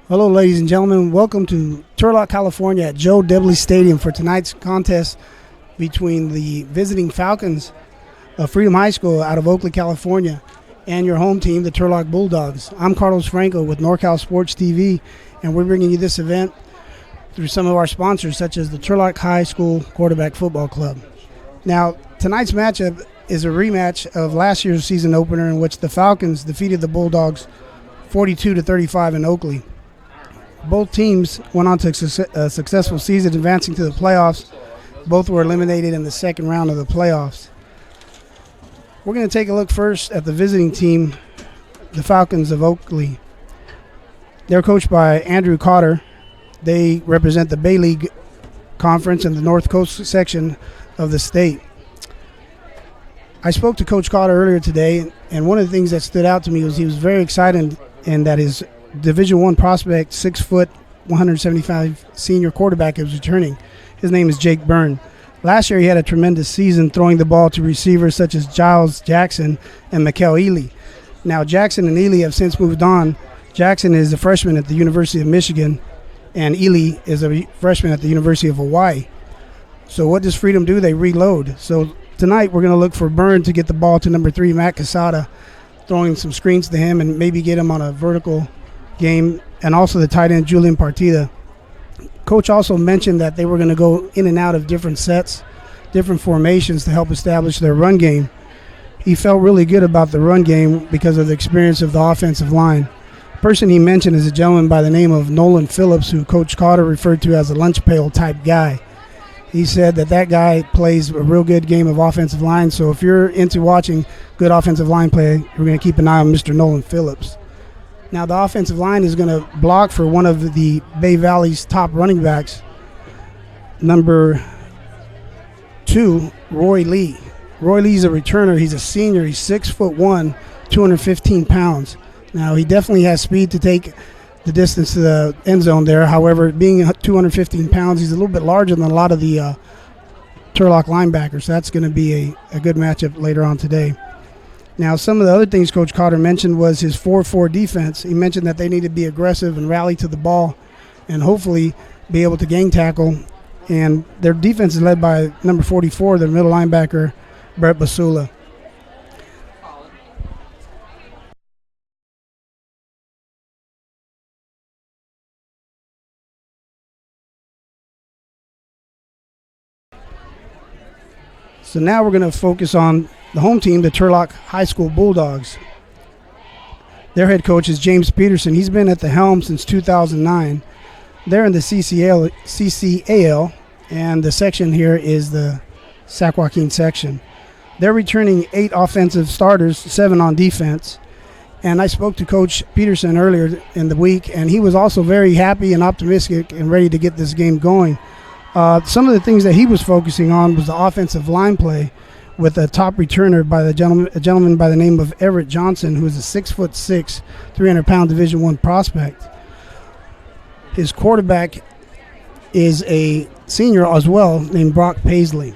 Hello, ladies and gentlemen. Welcome to Turlock, California at Joe Debley Stadium for tonight's contest between the visiting Falcons of Freedom High School out of Oakley, California, and your home team, the Turlock Bulldogs. I'm Carlos Franco with NorCal SportsTV, and we're bringing you this event through some of our sponsors, such as the Turlock High School Quarterback Football Club. Now, tonight's matchup is a rematch of last year's season opener in which the Falcons defeated the Bulldogs 42-35 in Oakley. Both teams went on to a successful season, advancing to the playoffs. Both were eliminated in the second round of the playoffs. We're going to take a look first at the visiting team, the Falcons of Oakley. They're coached by Andrew Cotter. They represent the Bay League Conference in the North Coast section of the state. I spoke to Coach Cotter earlier today, and one of the things that stood out to me was he was very excited in that his Division I prospect, 6 foot, 175 senior quarterback is returning. His name is Jake Byrne. Last year he had a tremendous season throwing the ball to receivers such as Giles Jackson and Mikel Ely. Now Jackson and Ely have since moved on. Jackson is a freshman at the University of Michigan, and Ely is a freshman at the University of Hawaii. So what does Freedom do? They reload. So tonight we're going to look for Byrne to get the ball to number 3, Matt Casada, throwing some screens to him and maybe get him on a vertical game, and also the tight end Julian Partida. Coach also mentioned that they were going to go in and out of different sets, different formations to help establish their run game. He felt really good about the run game because of the experience of the offensive line. The person he mentioned is a gentleman by the name of Nolan Phillips, who Coach Cotter referred to as a lunch pail type guy. He said that guy plays a real good game of offensive line, so if you're into watching good offensive line play, we're going to keep an eye on Mr. Nolan Phillips. Now, the offensive line is going to block for one of the Bay Valley's top running backs. number 2, Roy Lee. Roy Lee's a returner. He's a senior. He's 6'1", 215 pounds. Now, he definitely has speed to take the distance to the end zone there. However, being 215 pounds, he's a little bit larger than a lot of the Turlock linebackers. So that's going to be a good matchup later on today. Now, some of the other things Coach Cotter mentioned was his 4-4 defense. He mentioned that they need to be aggressive and rally to the ball and hopefully be able to gang tackle. And their defense is led by number 44, their middle linebacker, Brett Basula. So now we're going to focus on the home team, the Turlock High School Bulldogs. Their head coach is James Peterson. He's been at the helm since 2009. They're in the CCAL, and the section here is the Sac Joaquin section. They're returning 8 offensive starters, 7 on defense. And I spoke to Coach Peterson earlier in the week, and he was also very happy and optimistic and ready to get this game going. Some of the things that he was focusing on was the offensive line play with a top returner by a gentleman by the name of Everett Johnson, who is a 6'6", 300-pound Division I prospect. His quarterback is a senior as well named Brock Paisley.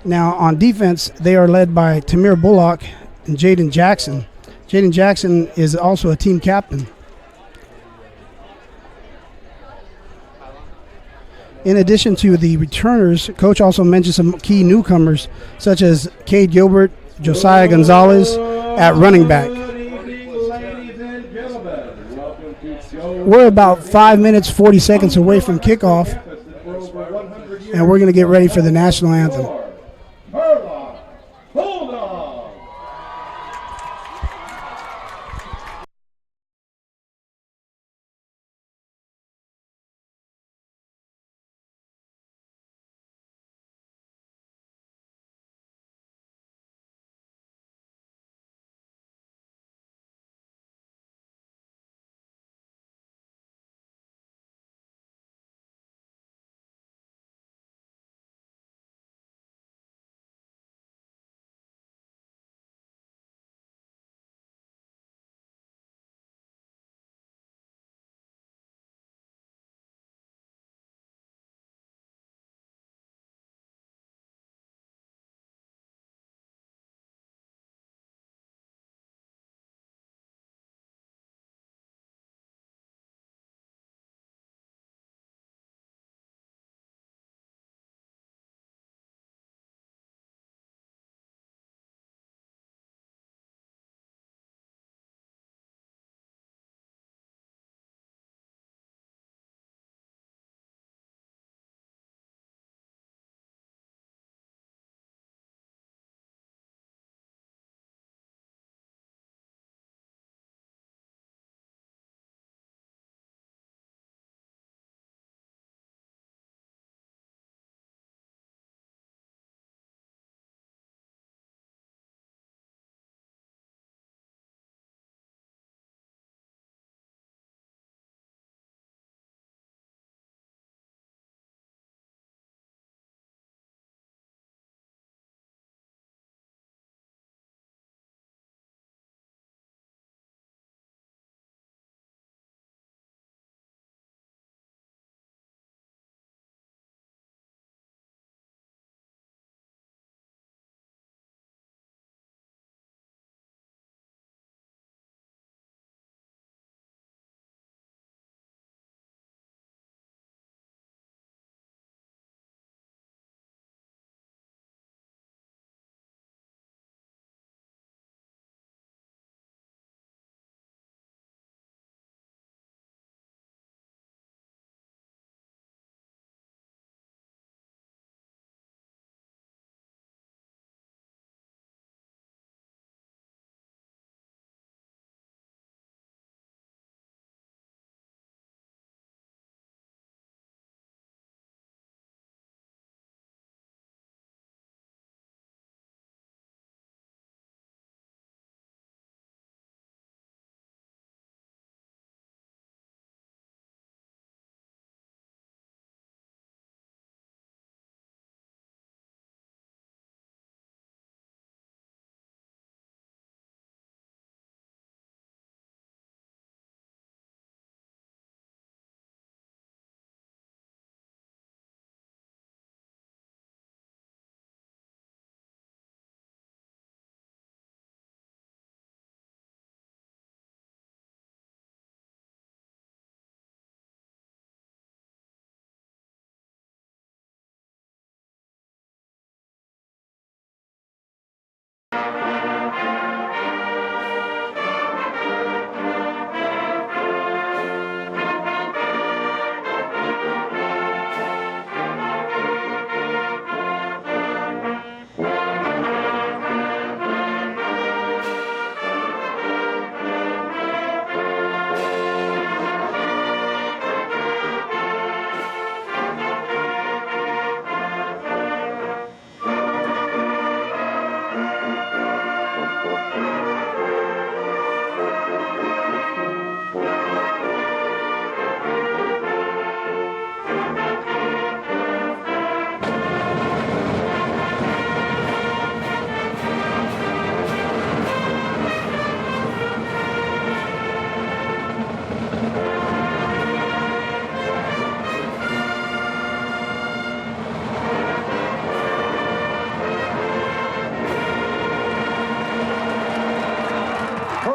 Now, on defense, they are led by Tamir Bullock and Jaden Jackson. Jaden Jackson is also a team captain. In addition to the returners, Coach also mentioned some key newcomers, such as Cade Gilbert, Josiah Gonzalez at running back. We're about 5 minutes, 40 seconds away from kickoff, and we're going to get ready for the national anthem.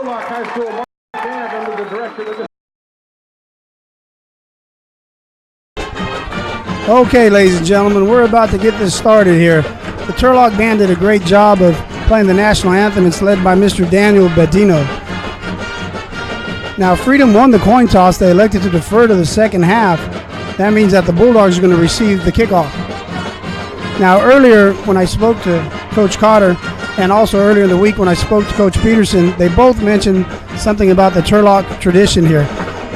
Turlock High School band under the direction of Okay, ladies and gentlemen, we're about to get this started here. The Turlock band did a great job of playing the national anthem. It's led by Mr. Daniel Bedino. Now, Freedom won the coin toss. They elected to defer to the second half. That means that the Bulldogs are going to receive the kickoff. Now, earlier when I spoke to Coach Cotter, and also earlier in the week when I spoke to Coach Peterson, they both mentioned something about the Turlock tradition here.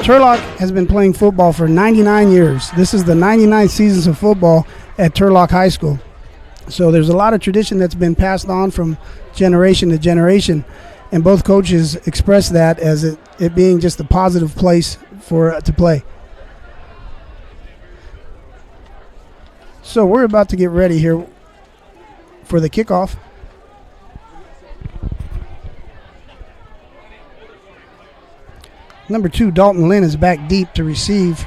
Turlock has been playing football for 99 years. This is the 99th seasons of football at Turlock High School. So there's a lot of tradition that's been passed on from generation to generation, and both coaches expressed that as it being just a positive place to play. So we're about to get ready here for the kickoff. Number 2, Dalton Lynn, is back deep to receive.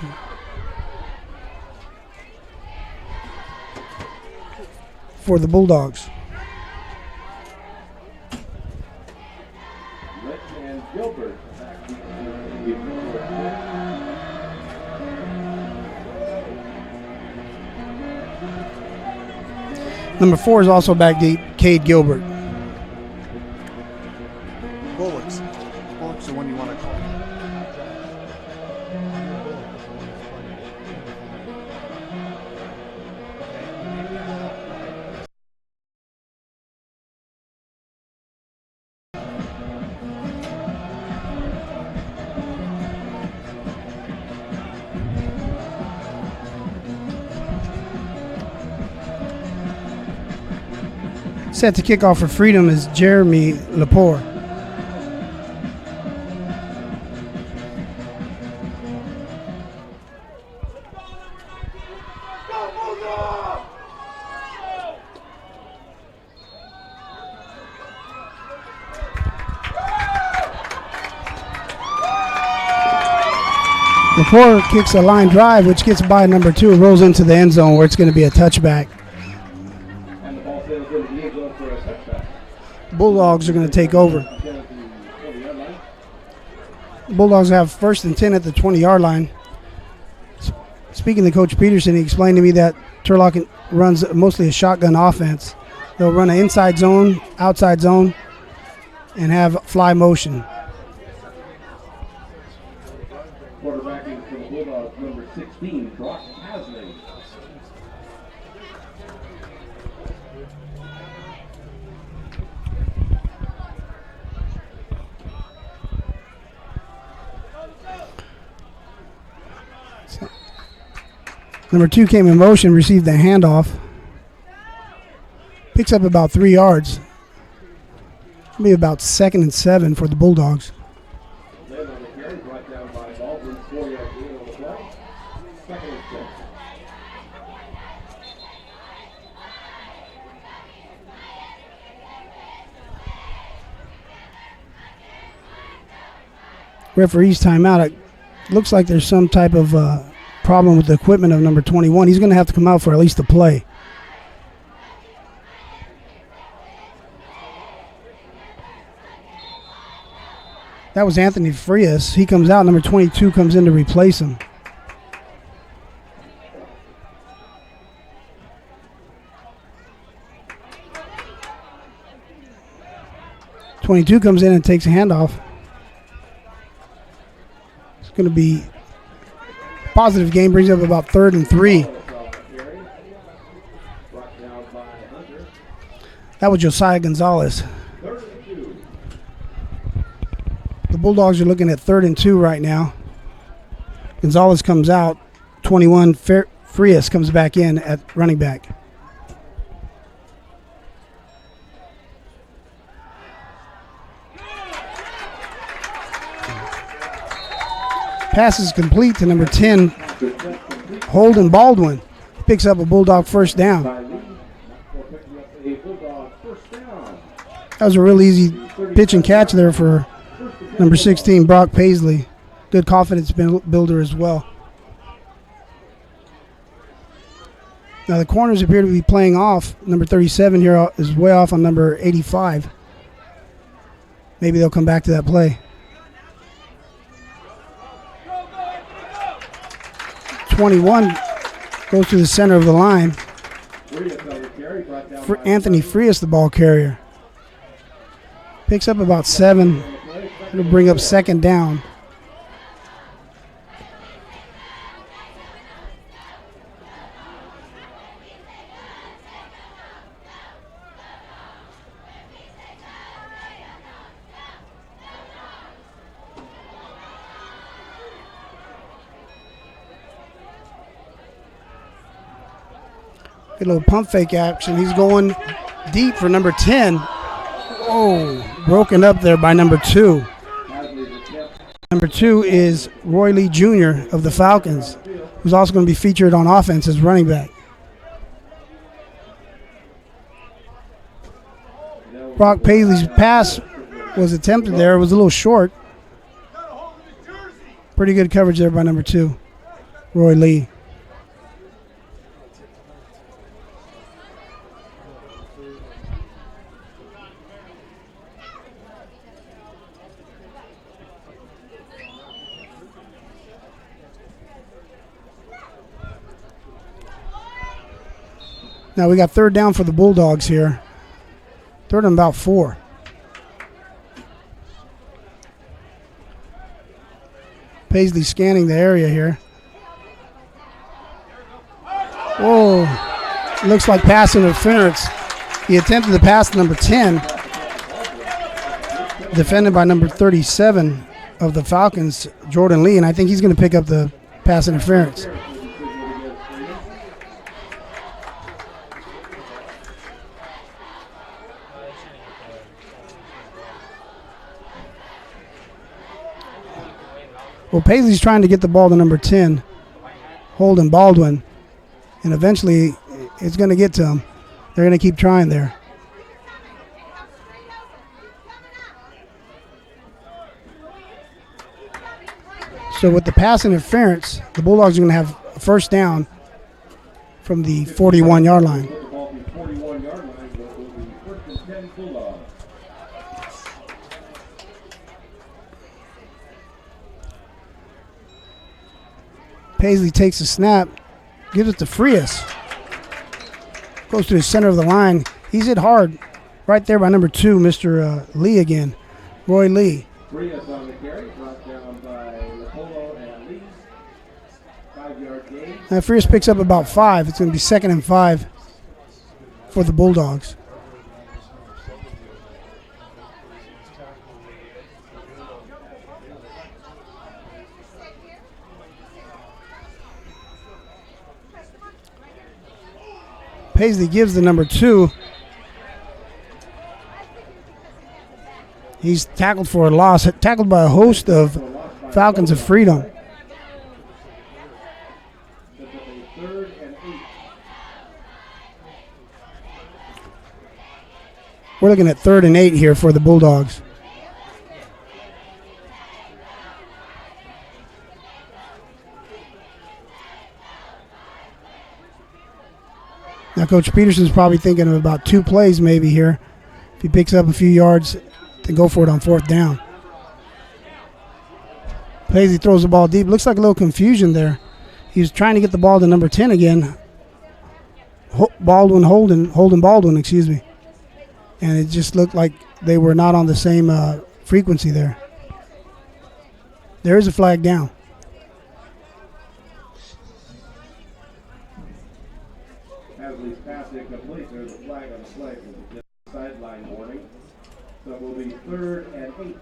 For the Bulldogs. Number 4 is also back deep, Cade Gilbert. Bulldogs. Bulldogs are the one you want to call. Set to kick off for Freedom is Jeremy Lepore. Lepore kicks a line drive, which gets by number 2 and rolls into the end zone where it's going to be a touchback. Bulldogs are going to take over. Bulldogs have 1st and 10 at the 20-yard line. Speaking to Coach Peterson, he explained to me that Turlock runs mostly a shotgun offense. They'll run an inside zone, outside zone, and have fly motion. quarterbacking for the Bulldogs, number 16, Brock Hasley. Number 2 came in motion, received the handoff. Picks up about 3 yards. Maybe about 2nd and 7 for the Bulldogs. Referee's timeout. It looks like there's some type of problem with the equipment of number 21. He's going to have to come out for at least a play. That was Anthony Frias. He comes out. Number 22 comes in to replace him. 22 comes in and takes a handoff. It's going to be a positive game, brings up about 3rd and 3. That was Josiah Gonzalez. The Bulldogs are looking at 3rd and 2 right now. Gonzalez comes out. 21, Frias comes back in at running back. Pass is complete to number 10, Holden Baldwin. Picks up a Bulldog first down. That was a real easy pitch and catch there for number 16, Brock Paisley. Good confidence builder as well. Now the corners appear to be playing off. Number 37 here is way off on number 85. Maybe they'll come back to that play. 21 goes to the center of the line. Anthony Frias, the ball carrier. Picks up about 7. It'll bring up 2nd down. Get a little pump fake action. He's going deep for number 10. Oh, broken up there by number 2. Number 2 is Roy Lee Jr. of the Falcons, who's also going to be featured on offense as running back. Brock Paisley's pass was attempted there. It was a little short. Pretty good coverage there by number 2, Roy Lee. Now we got 3rd down for the Bulldogs here. 3rd and about 4. Paisley scanning the area here. Whoa. Looks like pass interference. He attempted the pass to number 10. Defended by number 37 of the Falcons, Jordan Lee, and I think he's going to pick up the pass interference. Well, Paisley's trying to get the ball to number 10, Holden Baldwin, and eventually it's going to get to him. They're going to keep trying there. So with the pass interference, the Bulldogs are going to have a first down from the 41-yard line. Paisley takes a snap, gives it to Frias. Goes to the center of the line. He's hit hard right there by number 2, Mr. Lee again, Roy Lee. Frias on the carry, brought down by Polo and Lee. 5-yard gain. Now Frias picks up about 5. It's going to be 2nd and 5 for the Bulldogs. Paisley gives the number 2. He's tackled for a loss, tackled by a host of Falcons of Freedom. We're looking at 3rd and 8 here for the Bulldogs. Now, Coach Peterson's probably thinking of about 2 plays maybe here. If he picks up a few yards, to go for it on 4th down. Paisley throws the ball deep. Looks like a little confusion there. He was trying to get the ball to number 10 again. Holden Baldwin, excuse me. And it just looked like they were not on the same frequency there. There is a flag down. Hasley's pass incomplete. There's a flag on the play for the sideline warning. So it will be 3rd and 8.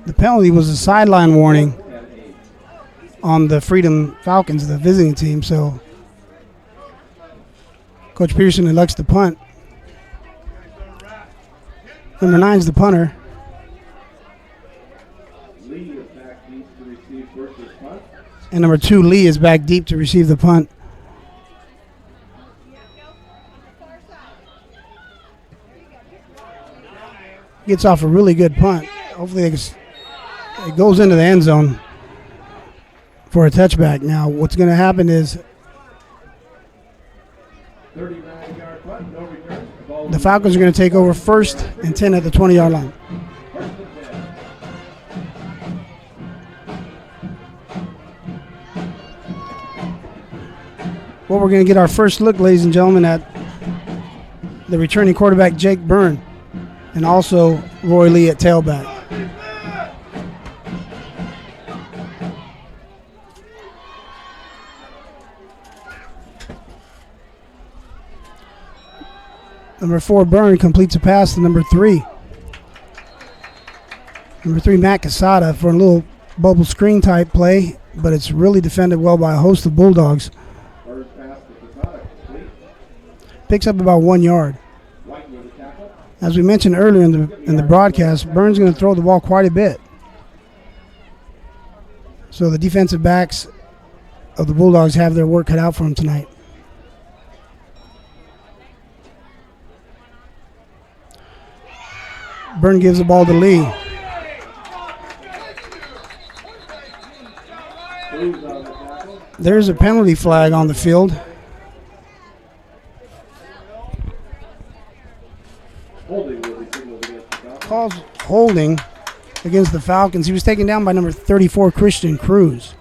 The penalty was a sideline warning on the Freedom Falcons, the visiting team. So Coach Peterson elects to punt. Number 9 is the punter. Lee is back deep to receive versus punt. And number 2, Lee, is back deep to receive the punt. Gets off a really good punt. Hopefully it goes into the end zone for a touchback. Now what's going to happen is 39-yard punt, no return. Ball the Falcons are going to take over 1st and 10 at the 20-yard line. first and 10. Well, we're going to get our first look, ladies and gentlemen, at the returning quarterback, Jake Byrne, and also Roy Lee at tailback. Number 4, Byrne, completes a pass to number 3. Number 3, Matt Casada, for a little bubble screen type play, but it's really defended well by a host of Bulldogs. First pass to Casada, complete. Picks up about 1 yard. White with the tackle. As we mentioned earlier in the broadcast, Byrne's going to throw the ball quite a bit. So the defensive backs of the Bulldogs have their work cut out for them tonight. Byrne gives the ball to Lee. Lee's on the tackle. There's a penalty flag on the field. Holding will be signaled against the Falcons. Calls holding against the Falcons. He was taken down by number 34, Christian Cruz.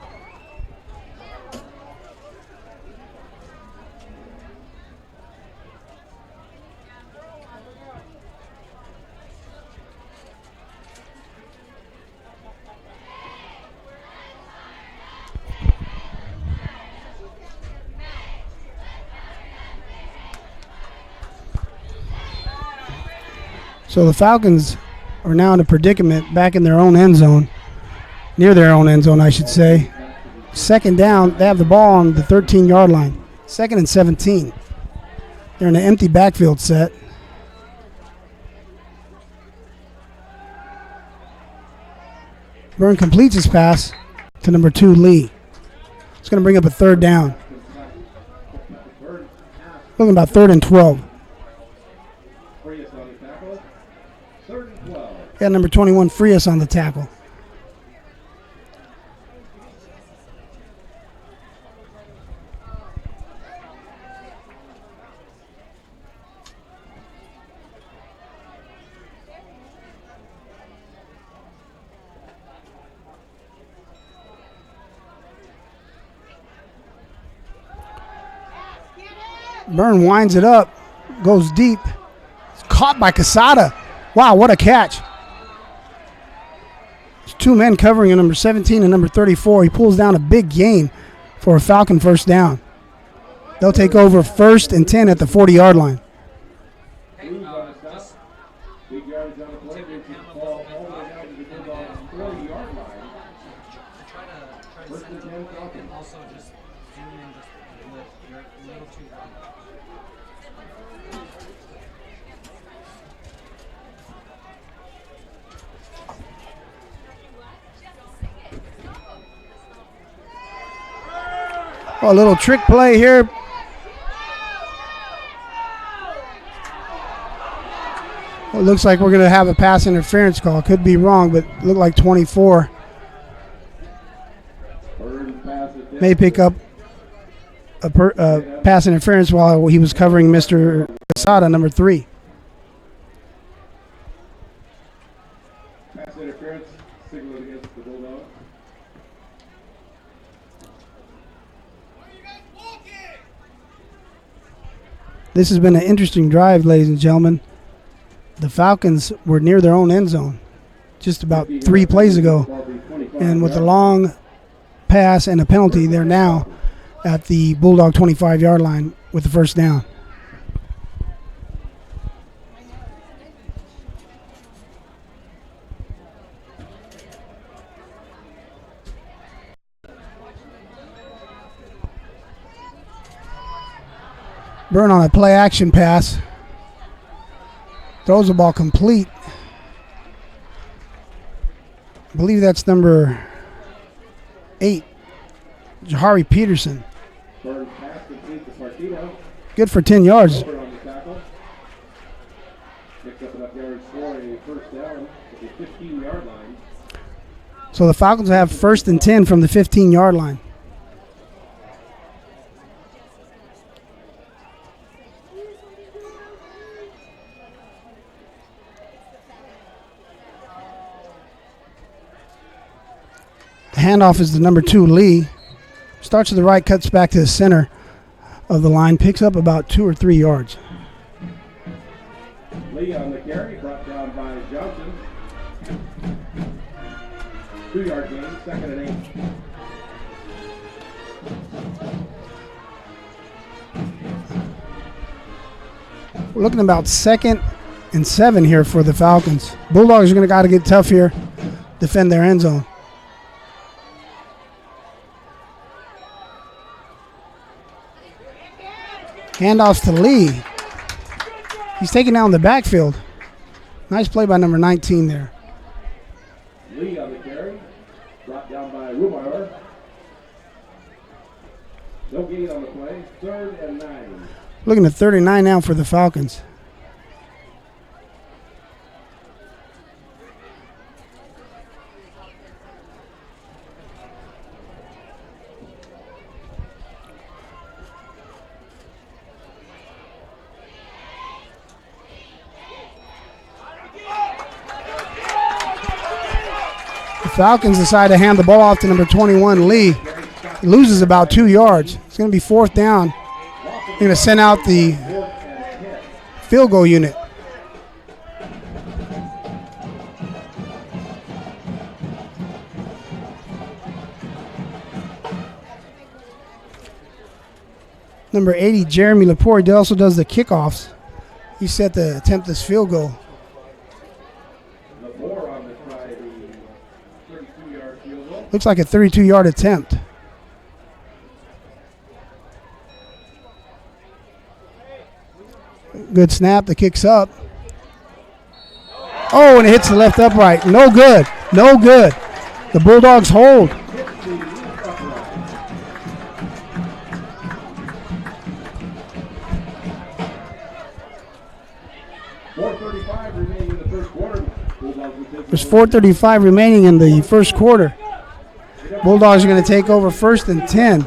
So the Falcons are now in a predicament back in their own end zone, near their own end zone, I should say. Second down, they have the ball on the 13-yard line. 2nd and 17. They're in an empty backfield set. Byrne completes his pass to number 2, Lee. It's going to bring up a 3rd down. Looking about 3rd and 12. Frias on the tackle. 3rd and 12. Got number 21, Frias, on the tackle. Byrne winds it up, goes deep. It's caught by Casada. Wow, what a catch. There's 2 men covering at number 17 and number 34. He pulls down a big gain for a Falcon first down. They'll take over 1st and 10 at the 40-yard line. Lee's on the stop. Big yardage on the play. They keep the ball all the way down to the Bulldogs' 40-yard line. First and 10 Falcons. Also just zoom in just a little, you're a little too wide. Oh, a little trick play here. Well, it looks like we're going to have a pass interference call. Could be wrong, but it looked like 24 Third pass is may pick up a pass interference while he was covering Mr. Casada, number 3. pass interference This has been an interesting drive, ladies and gentlemen. The Falcons were near their own end zone just about 3 plays ago. And with a long pass and a penalty, they're now at the Bulldog 25-yard line with the first down. Byrne on a play action pass. Throws the ball complete. I believe that's number 8, Jahari Peterson. Good for 10 yards. So the Falcons have 1st and 10 from the 15-yard line. The handoff is the number 2, Lee. Starts to the right, cuts back to the center of the line, picks up about 2 or 3 yards. Lee on the carry, brought down by Johnson. 2-yard gain, 2nd and 8. We're looking about 2nd and 7 here for the Falcons. Bulldogs are going to got to get tough here, defend their end zone. Handoffs to Lee. He's taken down the backfield. Nice play by number 19 there. Lee on the carry, brought down by Rumar. No gain on the play, 3rd and 9. Looking at 39 now for the Falcons. Falcons decide to hand the ball off to number 21, Lee. He loses about 2 yards. It's going to be 4th down. They're going to send out the field goal unit. Number 80, Jeremy Laporte, also does the kickoffs. He's set to attempt this field goal. Looks like a 32-yard attempt. Good snap. The kick's up. Oh, and it hits the left upright. No good. No good. The Bulldogs hold. There's 4:35 remaining in the first quarter. Bulldogs are going to take over 1st and 10.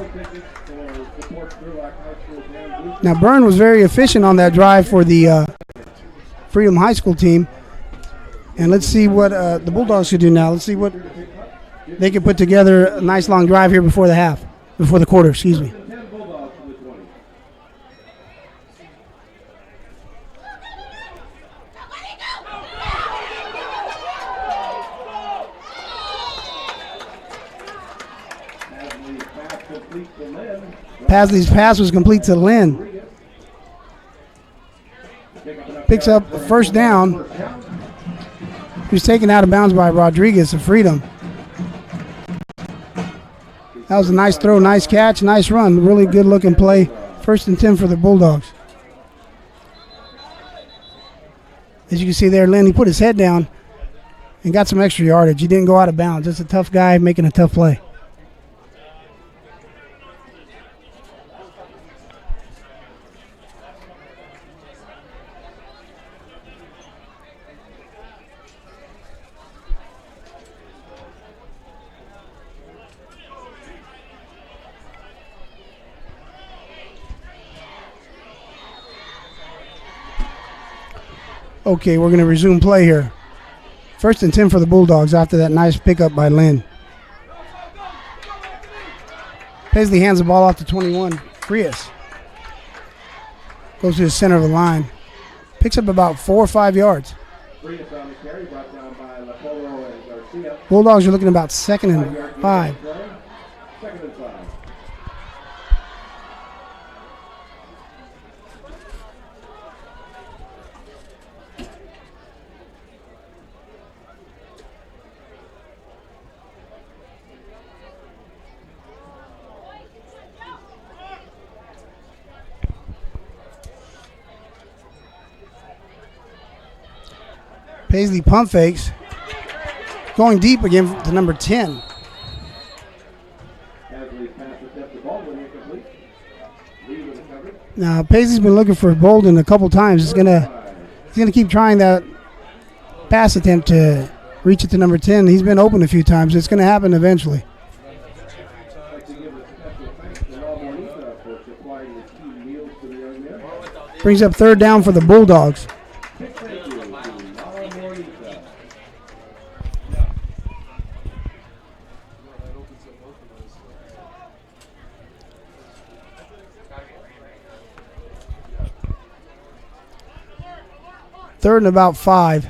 Now, Byrne was very efficient on that drive for the Freedom High School team. And let's see what the Bulldogs should do now. Let's see what they can put together. A nice long drive here before the quarter, excuse me. Pasley's pass was complete to Lynn. Picks up the 1st down. He was taken out of bounds by Rodriguez of Freedom. That was a nice throw, nice catch, nice run. Really good looking play. 1st and 10 for the Bulldogs. As you can see there, Lynn, he put his head down and got some extra yardage. He didn't go out of bounds. Just a tough guy making a tough play. Okay, we're going to resume play here. 1st and 10 for the Bulldogs after that nice pickup by Lynn. Paisley hands the ball off to 21, Frias. Goes to the center of the line. Picks up about 4 or 5 yards. Freedom on the carry, brought down by Lapolo and Garcia. Bulldogs are looking about 2nd and 5. Second and 5. Paisley pump fakes. Going deep again to number 10. Now Paisley's been looking for Bolden a couple times. He's gonna keep trying that pass attempt to reach it to number 10. He's been open a few times. It's gonna happen eventually. Brings up 3rd down for the Bulldogs. Third and about 5.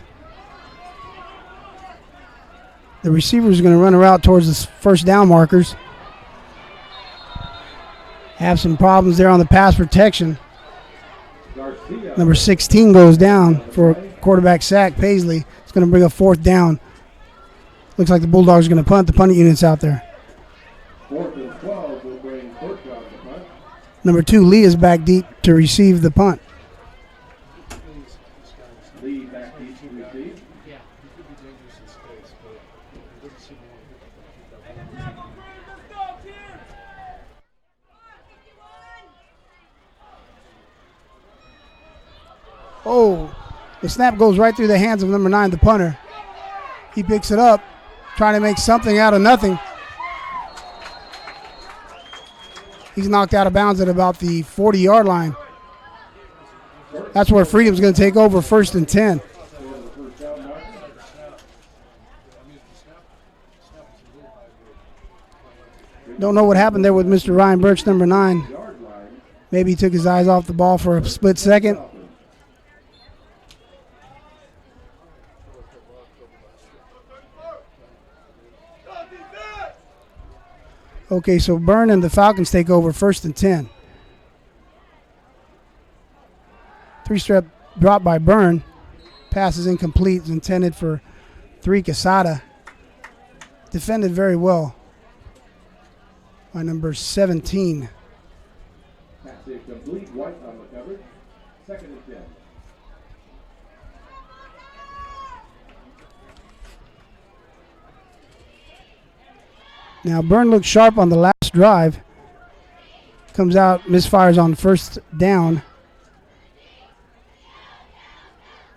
The receiver is going to run a route towards the first down markers. Have some problems there on the pass protection. Number 16 goes down for a quarterback sack. Paisley. It's going to bring a 4th down. Looks like the Bulldogs are going to punt. The punting unit's out there. 4th and 12 will bring Turlock the punt. Number 2, Lee, is back deep to receive the punt. Lee back deep to receive. Oh, the snap goes right through the hands of number 9, the punter. He picks it up, trying to make something out of nothing. He's knocked out of bounds at about the 40-yard line. That's where Freedom's going to take over, 1st and 10. Don't know what happened there with Mr. Ryan Birch, number 9. Maybe he took his eyes off the ball for a split second. Okay, so Byrne and the Falcons take over, 1st and 10. 3-step drop by Byrne. Pass is incomplete. It's intended for 3, Quesada. Defended very well by number 17. Pass is complete. White on the coverage. 2nd and 10. Now Byrne looks sharp on the last drive. Comes out, misfires on 1st down.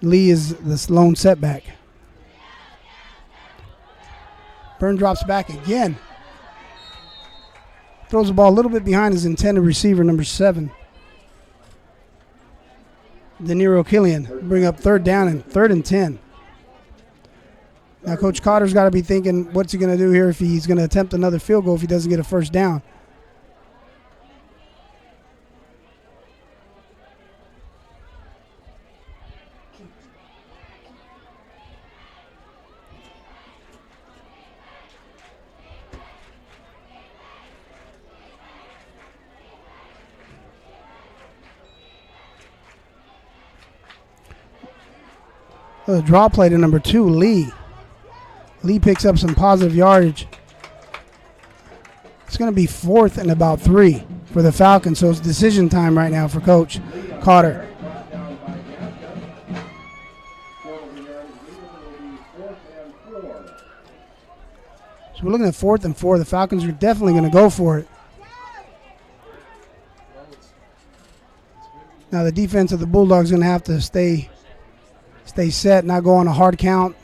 Lee is the lone setback. Byrne drops back again. Throws the ball a little bit behind his intended receiver, number 7. De Niro Killian. Bring up 3rd down and 3rd and 10. Now Coach Cotter's got to be thinking, what's he going to do here if he's going to attempt another field goal if he doesn't get a 1st down. The draw play to number 2, Lee. Lee picks up some positive yardage. It's going to be 4th and about 3 for the Falcons, so it's decision time right now for Coach Cotter. So we're looking at 4th and 4. The Falcons are definitely going to go for it. Now the defense of the Bulldogs is going to have to stay set, not go on a hard count.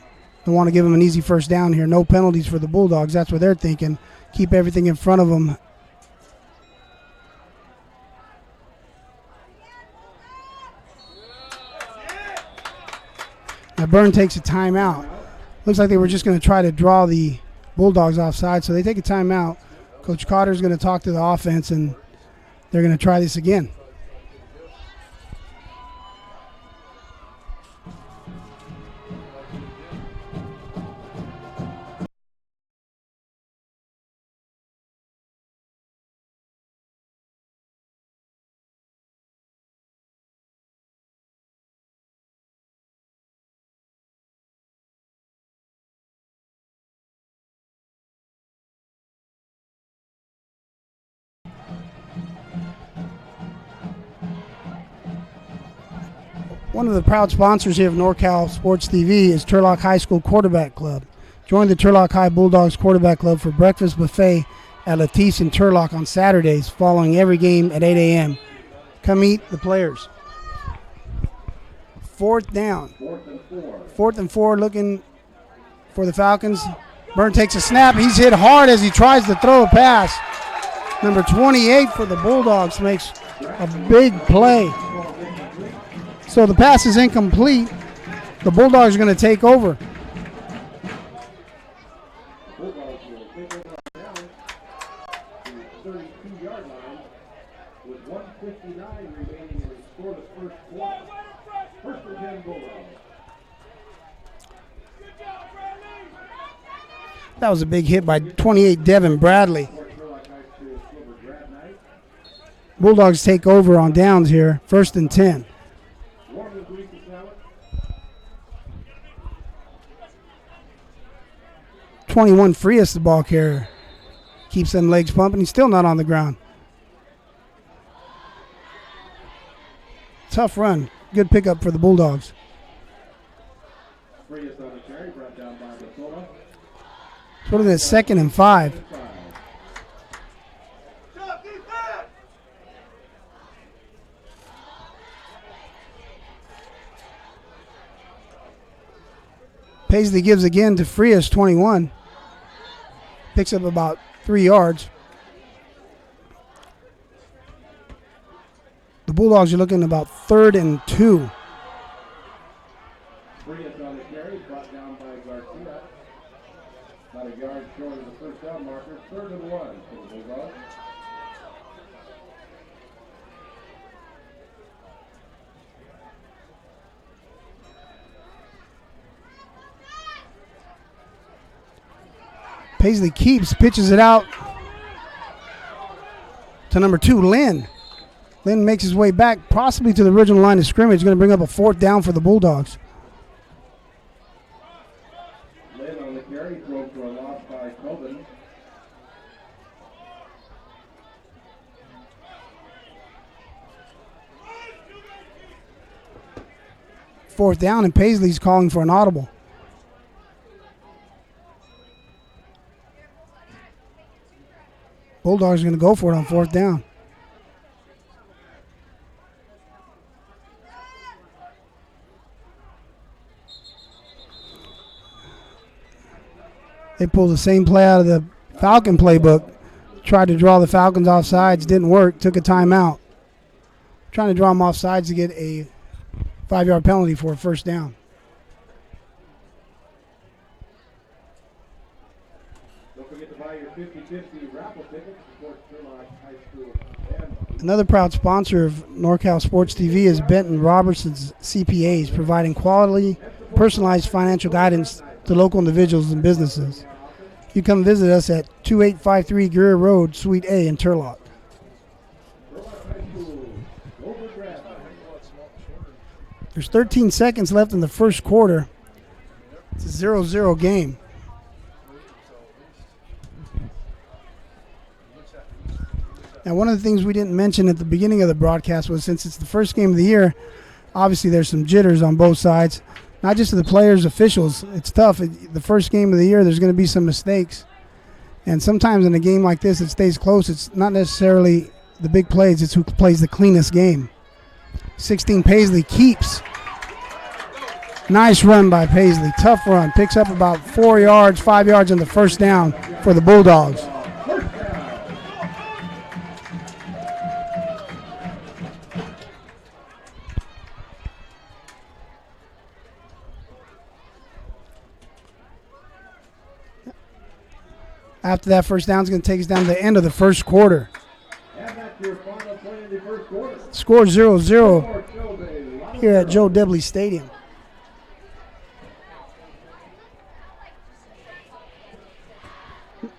They want to give them an easy 1st down here. No penalties for the Bulldogs. That's what they're thinking. Keep everything in front of them. Now Byrne takes a timeout. Looks like they were just going to try to draw the Bulldogs offside, so they take a timeout. Coach Cotter's going to talk to the offense, and they're going to try this again. One of the proud sponsors here of NorCal Sports TV is Turlock High School Quarterback Club. Join the Turlock High Bulldogs Quarterback Club for breakfast buffet at Latisse and Turlock on Saturdays following every game at 8 a.m. Come meet the players. Fourth down. 4th and 4 looking for the Falcons. Byrne takes a snap. He's hit hard as he tries to throw a pass. Number 28 for the Bulldogs makes a big play. So the pass is incomplete. The Bulldogs are going to take over. Bulldogs will take over on down to the 32-yard line with 1:59 remaining in the scoreless first quarter. First and 10 Bulldogs. That was a big hit by 28 Devin Bradley. Bulldogs take over on downs here. 1st and 10. 21 Frias, the ball carrier. Keeps them legs pumping. He's still not on the ground. Tough run. Good pickup for the Bulldogs. Frias on the carry, brought down by Basola. So what is it, 2nd and 5? Paisley gives again to Frias, 21. Picks up about 3 yards. The Bulldogs are looking about 3rd and 2. Frias on the carry, brought down by Garcia. About a yard short of the first down marker. 3rd and 1 for the Bulldogs. Paisley keeps, pitches it out to number 2, Lynn. Lynn makes his way back, possibly to the original line of scrimmage. Going to bring up a 4th down for the Bulldogs. Lynn on the carry, thrown for a loss by Tobin. Fourth down, and Paisley's calling for an audible. Bulldogs are going to go for it on 4th down. They pulled the same play out of the Falcon playbook. Tried to draw the Falcons off sides, didn't work, took a timeout. Trying to draw them off sides to get a 5-yard penalty for a 1st down. Don't forget to buy your 50/50 raffle tickets to support Turlock High School. Another proud sponsor of NorCal Sports TV is Benton Robertson's CPAs, providing quality, personalized financial guidance to local individuals and businesses. You come visit us at 2853 Greer Road, Suite A in Turlock. There's 13 seconds left in the first quarter. It's a 0-0 game. Now, one of the things we didn't mention at the beginning of the broadcast was, since it's the first game of the year, obviously there's some jitters on both sides. Not just to the players, officials. It's tough. The first game of the year, there's going to be some mistakes. And sometimes in a game like this, it stays close. It's not necessarily the big plays. It's who plays the cleanest game. 16, Paisley keeps. Nice run by Paisley. Tough run. Picks up about 4 yards, 5 yards on the 1st down for the Bulldogs. After that 1st down, it's going to take us down to the end of the first quarter. Score 0-0 here at Joe Debley Stadium.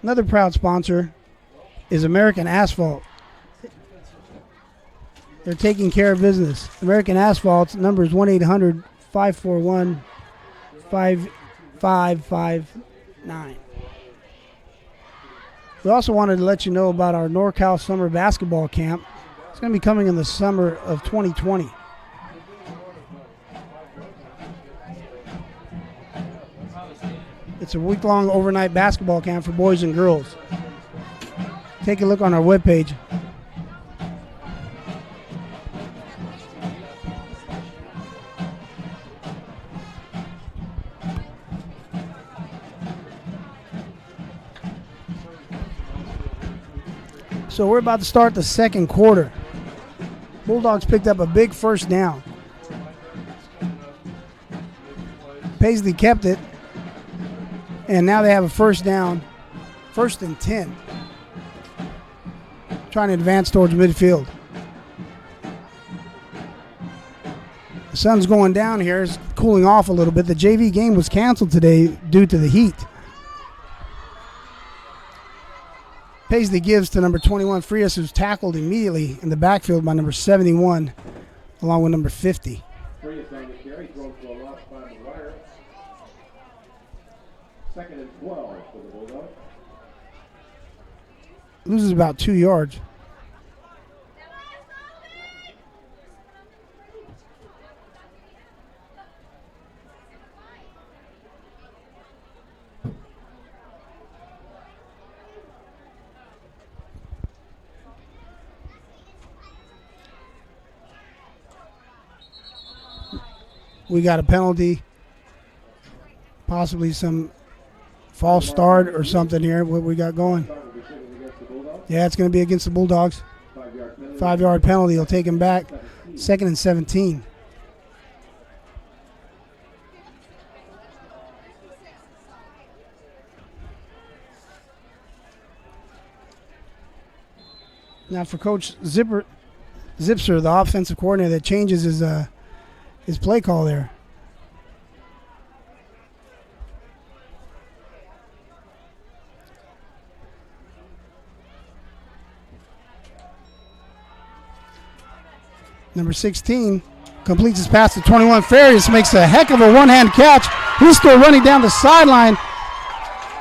Another proud sponsor is American Asphalt. They're taking care of business. American Asphalt's number is 1-800-541-5559. We also wanted to let you know about our NorCal Summer Basketball Camp. It's going to be coming in the summer of 2020. It's a week-long overnight basketball camp for boys and girls. Take a look on our webpage. So we're about to start the second quarter. Bulldogs picked up a big first down. Paisley kept it, and now they have a first down, 1st and 10. Trying to advance towards midfield. The sun's going down here. It's cooling off a little bit. The JV game was canceled today due to the heat. Paisley gives to number 21, Frias, who's tackled immediately in the backfield by number 71, along with number 50. Frias on the carry, throws to a lost by McGuire. 2nd and 12 for the Bulldogs. Loses about 2 yards. We got a penalty, possibly some false start or something here. What we got going? Yeah, it's going to be against the Bulldogs. 5-yard penalty. He'll take him back. 2nd and 17. Now for Coach Zipser, the offensive coordinator, that changes his play call there. Number 16 completes his pass to 21. Farias makes a heck of a one-hand catch. He's still running down the sideline.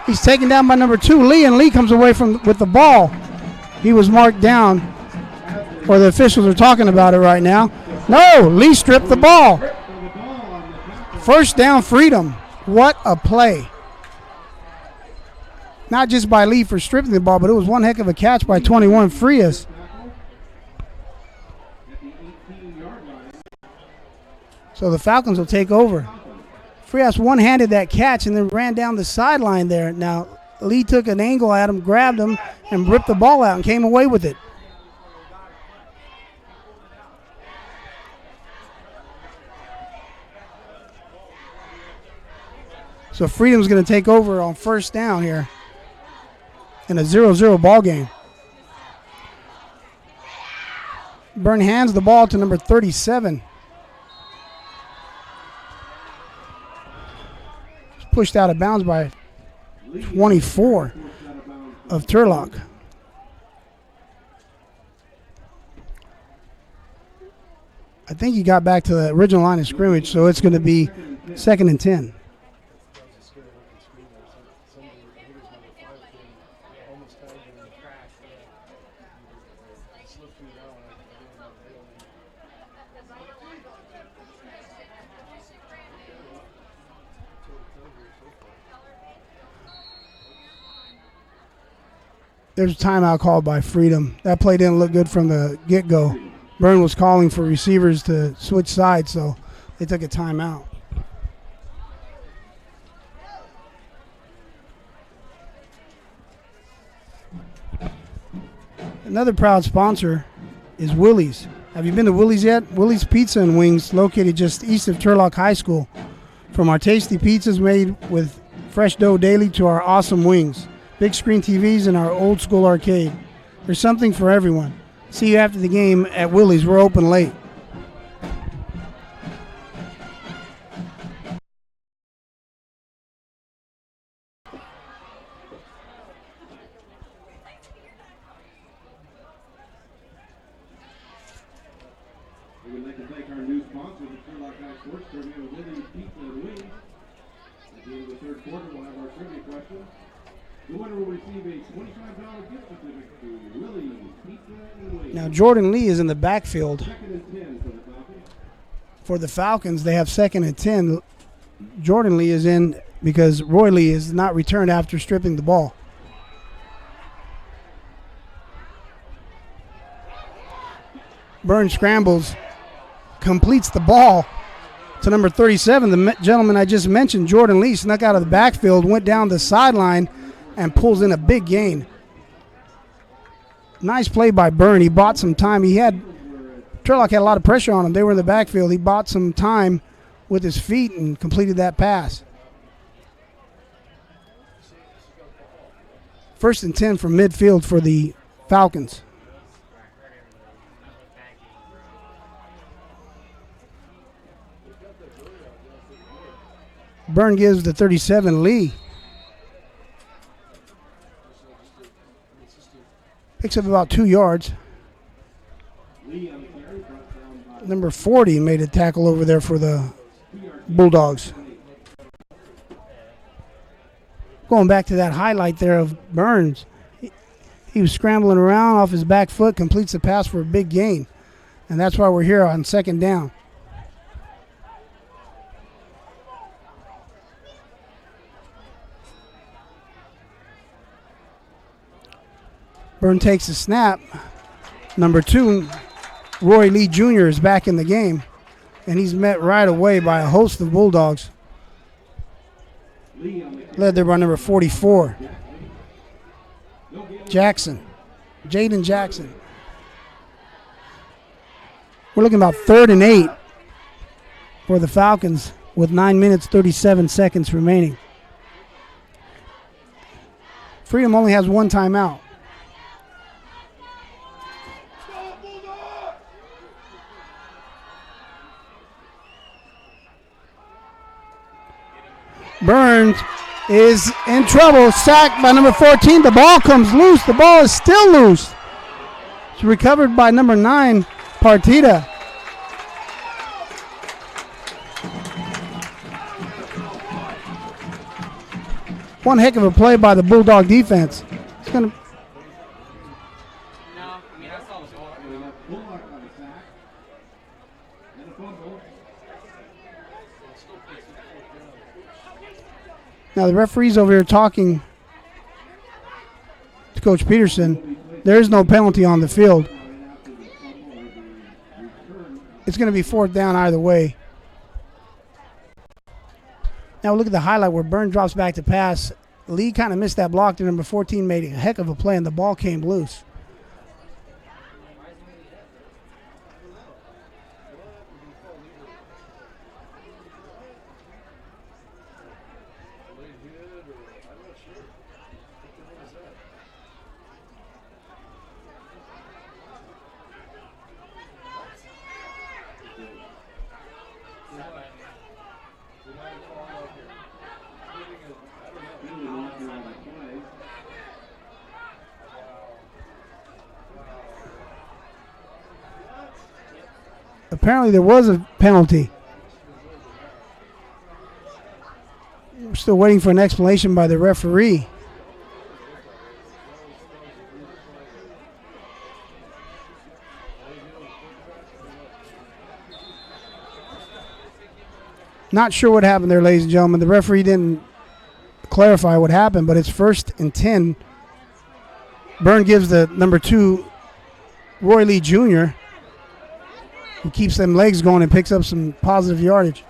He's taken down by number 2, Lee, and Lee comes away with the ball. He was marked down, or the officials are talking about it right now. No, Lee stripped the ball. First down, Freedom. What a play. Not just by Lee for stripping the ball, but it was one heck of a catch by 21, Frias. So the Falcons will take over. Frias one-handed that catch and then ran down the sideline there. Now, Lee took an angle at him, grabbed him, and ripped the ball out and came away with it. So Freedom's going to take over on first down here in a 0-0 ball game. Byrne hands the ball to number 37. Pushed out of bounds by 24 of Turlock. I think he got back to the original line of scrimmage, so it's going to be 2nd and 10. There's a timeout called by Freedom. That play didn't look good from the get-go. Byrne was calling for receivers to switch sides, so they took a timeout. Another proud sponsor is Willie's. Have you been to Willie's yet? Willie's Pizza and Wings, located just east of Turlock High School. From our tasty pizzas made with fresh dough daily to our awesome wings. Big screen TVs and our old school arcade. There's something for everyone. See you after the game at Willie's. We're open late. We would like to thank our new sponsor, the Turlock High Sports Trivia, Willie's Pizza and Wings. At the end of the third quarter, we'll have our trivia question. The winner will receive a $25 gift certificate to Willie's Pizza and Wings. Now Jordan Lee is in the backfield. 2nd and 10 for the Falcons. For the Falcons, they have 2nd and 10. Jordan Lee is in because Roy Lee is not returned after stripping the ball. Burns scrambles, completes the ball to number 37. The gentleman I just mentioned, Jordan Lee, snuck out of the backfield, went down the sideline, and pulls in a big gain. Nice play by Byrne. He bought some time. Turlock had a lot of pressure on him. They were in the backfield. He bought some time with his feet and completed that pass. 1st and 10 from midfield for the Falcons. Byrne gives the 37 Lee. Picks up about 2 yards. Number 40 made a tackle over there for the Bulldogs. Going back to that highlight there of Burns, he was scrambling around off his back foot, completes the pass for a big gain. And that's why we're here on 2nd down. Byrne takes a snap. Number 2, Roy Lee Jr. is back in the game, and he's met right away by a host of Bulldogs, led there by number 44, Jaden Jackson. We're looking about 3rd and 8 for the Falcons with 9 minutes, 37 seconds remaining. Freedom only has 1 timeout. Burns is in trouble, sacked by number 14. The ball comes loose. The ball is still loose. It's recovered by number 9, Partita. One heck of a play by the Bulldog defense. It's going to. Now the referee's over here talking to Coach Peterson. There is no penalty on the field. It's going to be 4th down either way. Now look at the highlight where Byrne drops back to pass. Lee kind of missed that block there. Number 14 made a heck of a play, and the ball came loose. Apparently there was a penalty. We're still waiting for an explanation by the referee. Not sure what happened there, ladies and gentlemen. The referee didn't clarify what happened, but it's 1st and 10. Byrne gives the number 2, Roy Lee Jr., who keeps them legs going and picks up some positive yardage.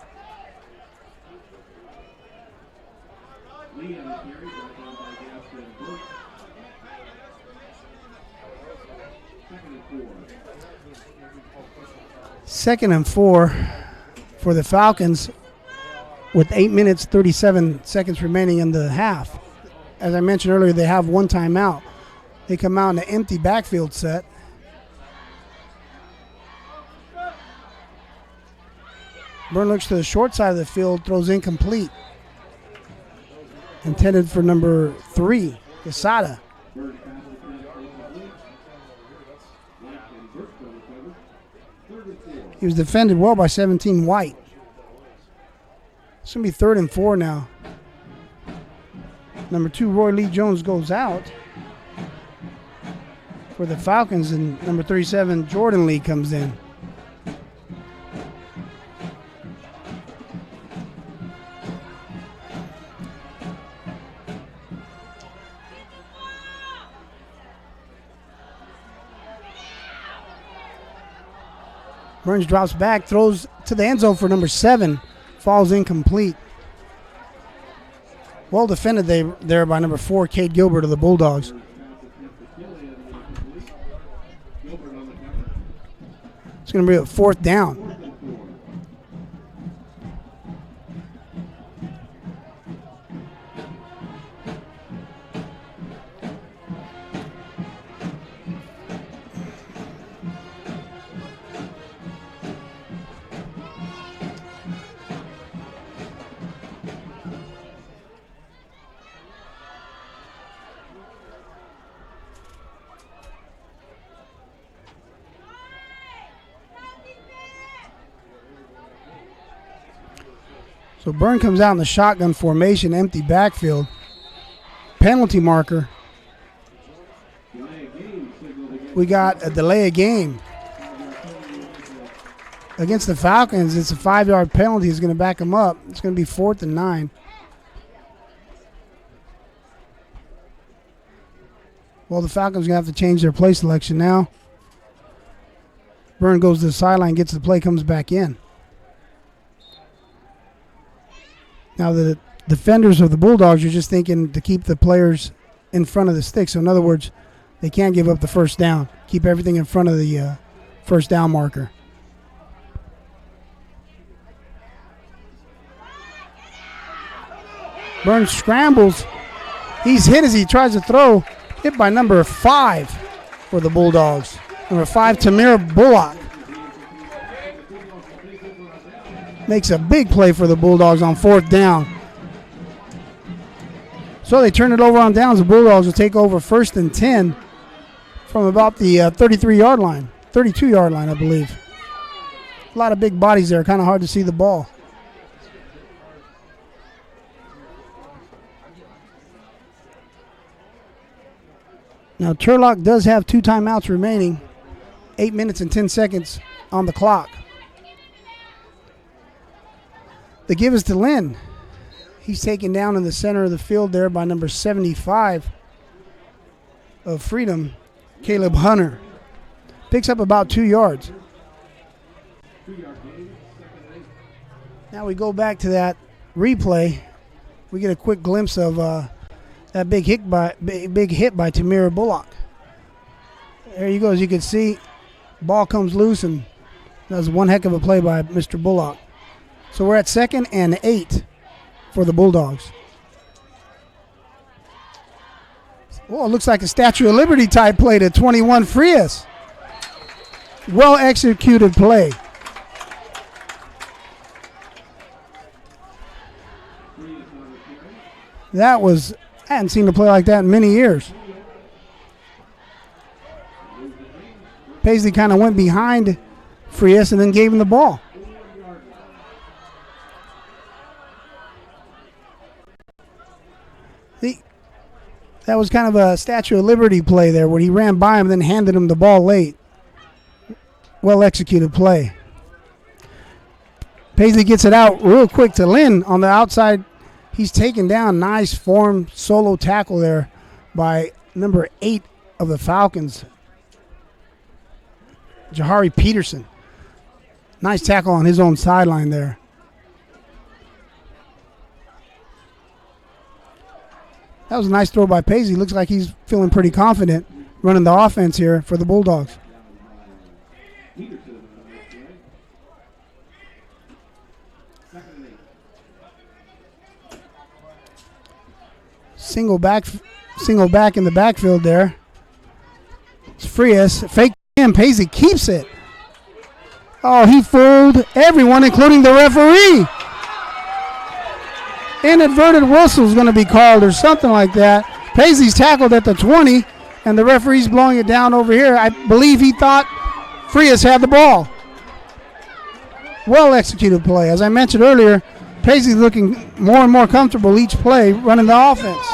Second and 4 for the Falcons with 8 minutes, 37 seconds remaining in the half. As I mentioned earlier, they have 1 timeout. They come out in an empty backfield set. Byrne looks to the short side of the field, throws incomplete. Intended for number 3, Quesada. He was defended well by 17, White. It's going to be 3rd and 4 now. Number 2, Roy Lee Jones goes out for the Falcons, and number 37, Jordan Lee comes in. Burns drops back, throws to the end zone for number 7. Falls incomplete. Well defended there by number 4, Cade Gilbert of the Bulldogs. It's going to be a 4th down. So Byrne comes out in the shotgun formation, empty backfield. Penalty marker. We got a delay of game. Against the Falcons, it's a 5-yard penalty. It's going to back them up. It's going to be 4th and 9. Well, the Falcons are going to have to change their play selection now. Byrne goes to the sideline, gets the play, comes back in. Now, the defenders of the Bulldogs are just thinking to keep the players in front of the stick. So, in other words, they can't give up the first down. Keep everything in front of the first down marker. Burns scrambles. He's hit as he tries to throw. Hit by number 5 for the Bulldogs. Number 5, Tamir Bullock. Makes a big play for the Bulldogs on 4th down. So they turn it over on downs. The Bulldogs will take over 1st and 10 from about the 33-yard line. 32-yard line, I believe. A lot of big bodies there. Kind of hard to see the ball. Now, Turlock does have 2 timeouts remaining. 8 minutes and 10 seconds on the clock. The give is to Lynn. He's taken down in the center of the field there by number 75 of Freedom, Caleb Hunter. Picks up about 2 yards. Now we go back to that replay. We get a quick glimpse of that big hit by Tamir Bullock. There you go. As you can see, ball comes loose, and that was one heck of a play by Mr. Bullock. So we're at 2nd and 8 for the Bulldogs. Well, it looks like a Statue of Liberty type play to 21 Frias. Well executed play. That was, I hadn't seen a play like that in many years. Paisley kind of went behind Frias and then gave him the ball. That was kind of a Statue of Liberty play there where he ran by him and then handed him the ball late. Well executed play. Paisley gets it out real quick to Lynn on the outside. He's taken down. Nice form solo tackle there by number 8 of the Falcons, Jahari Peterson. Nice tackle on his own sideline there. That was a nice throw by Paisley. Looks like he's feeling pretty confident running the offense here for the Bulldogs. Single back in the backfield there. It's Frias. Fake him. Paisley keeps it. Oh, he fooled everyone, including the referee. Inadvertent whistle is going to be called or something like that. Paisley's tackled at the 20, and the referee's blowing it down over here. I believe he thought Frias had the ball. Well executed play. As I mentioned earlier, Paisley's looking more and more comfortable each play running the offense.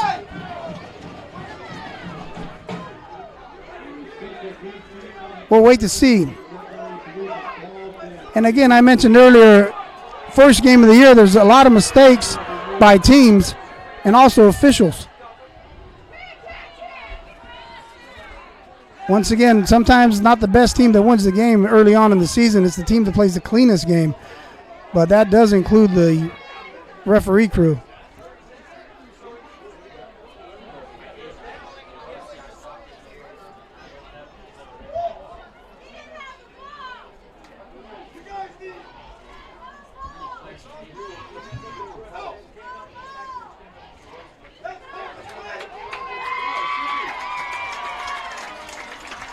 We'll wait to see. And again, I mentioned earlier, first game of the year, there's a lot of mistakes by teams and also officials. Once again, sometimes not the best team that wins the game early on in the season. It's the team that plays the cleanest game. But that does include the referee crew.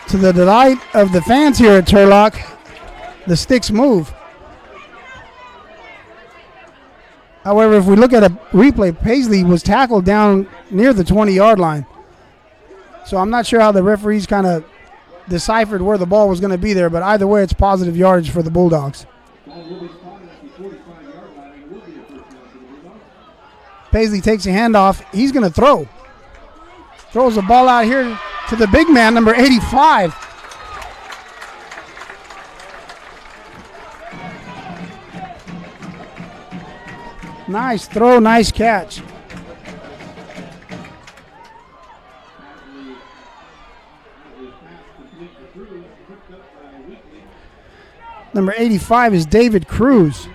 To the delight of the fans here at Turlock, the sticks move. However, if we look at a replay, Paisley was tackled down near the 20-yard line. So I'm not sure how the referees kind of deciphered where the ball was going to be there, but either way, it's positive yardage for the Bulldogs. Paisley takes a handoff. He's going to throw. Throws the ball out here to the big man, number 85. Nice throw, nice catch. Number 85 is David Cruz.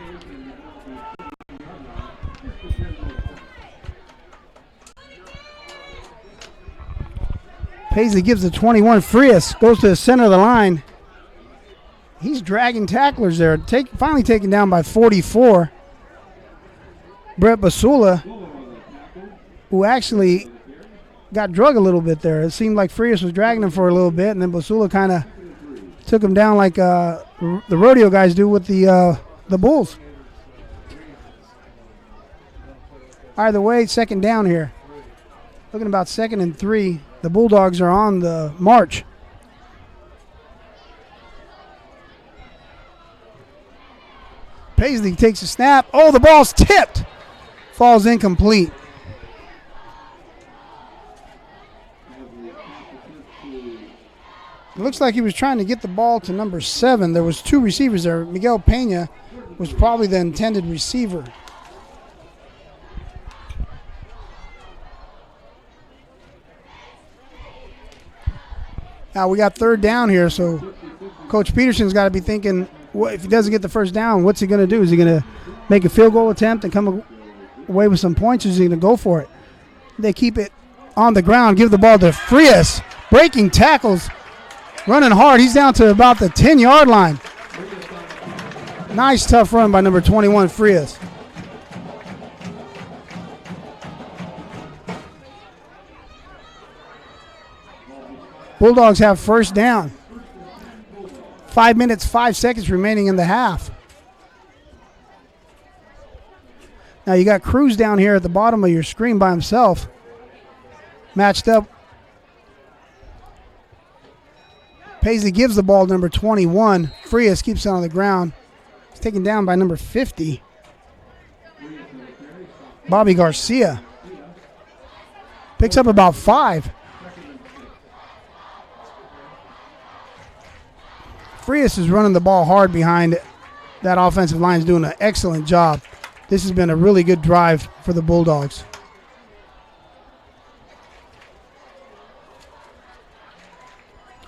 Paisley gives the 21. Frias goes to the center of the line. He's dragging tacklers there. Finally taken down by 44. Brett Basula, who actually got drug a little bit there. It seemed like Frias was dragging him for a little bit, and then Basula kind of took him down like the rodeo guys do with the bulls. Either way, second down here. Looking about 2nd and 3. The Bulldogs are on the march. Paisley takes a snap. Oh, the ball's tipped. Falls incomplete. It looks like he was trying to get the ball to number 7. There was 2 receivers there. Miguel Pena was probably the intended receiver. Now we got 3rd down here, so Coach Peterson's got to be thinking, if he doesn't get the first down, what's he going to do? Is he going to make a field goal attempt and come away with some points, or is he going to go for it? They keep it on the ground, give the ball to Frias, breaking tackles, running hard. He's down to about the 10-yard line. Nice tough run by number 21, Frias. Bulldogs have first down. 5 minutes, 5 seconds remaining in the half. Now you got Cruz down here at the bottom of your screen by himself. Matched up. Paisley gives the ball to number 21. Frias keeps it on the ground. He's taken down by number 50. Bobby Garcia. Picks up about 5. Frias is running the ball hard behind that offensive line. Is doing an excellent job. This has been a really good drive for the Bulldogs.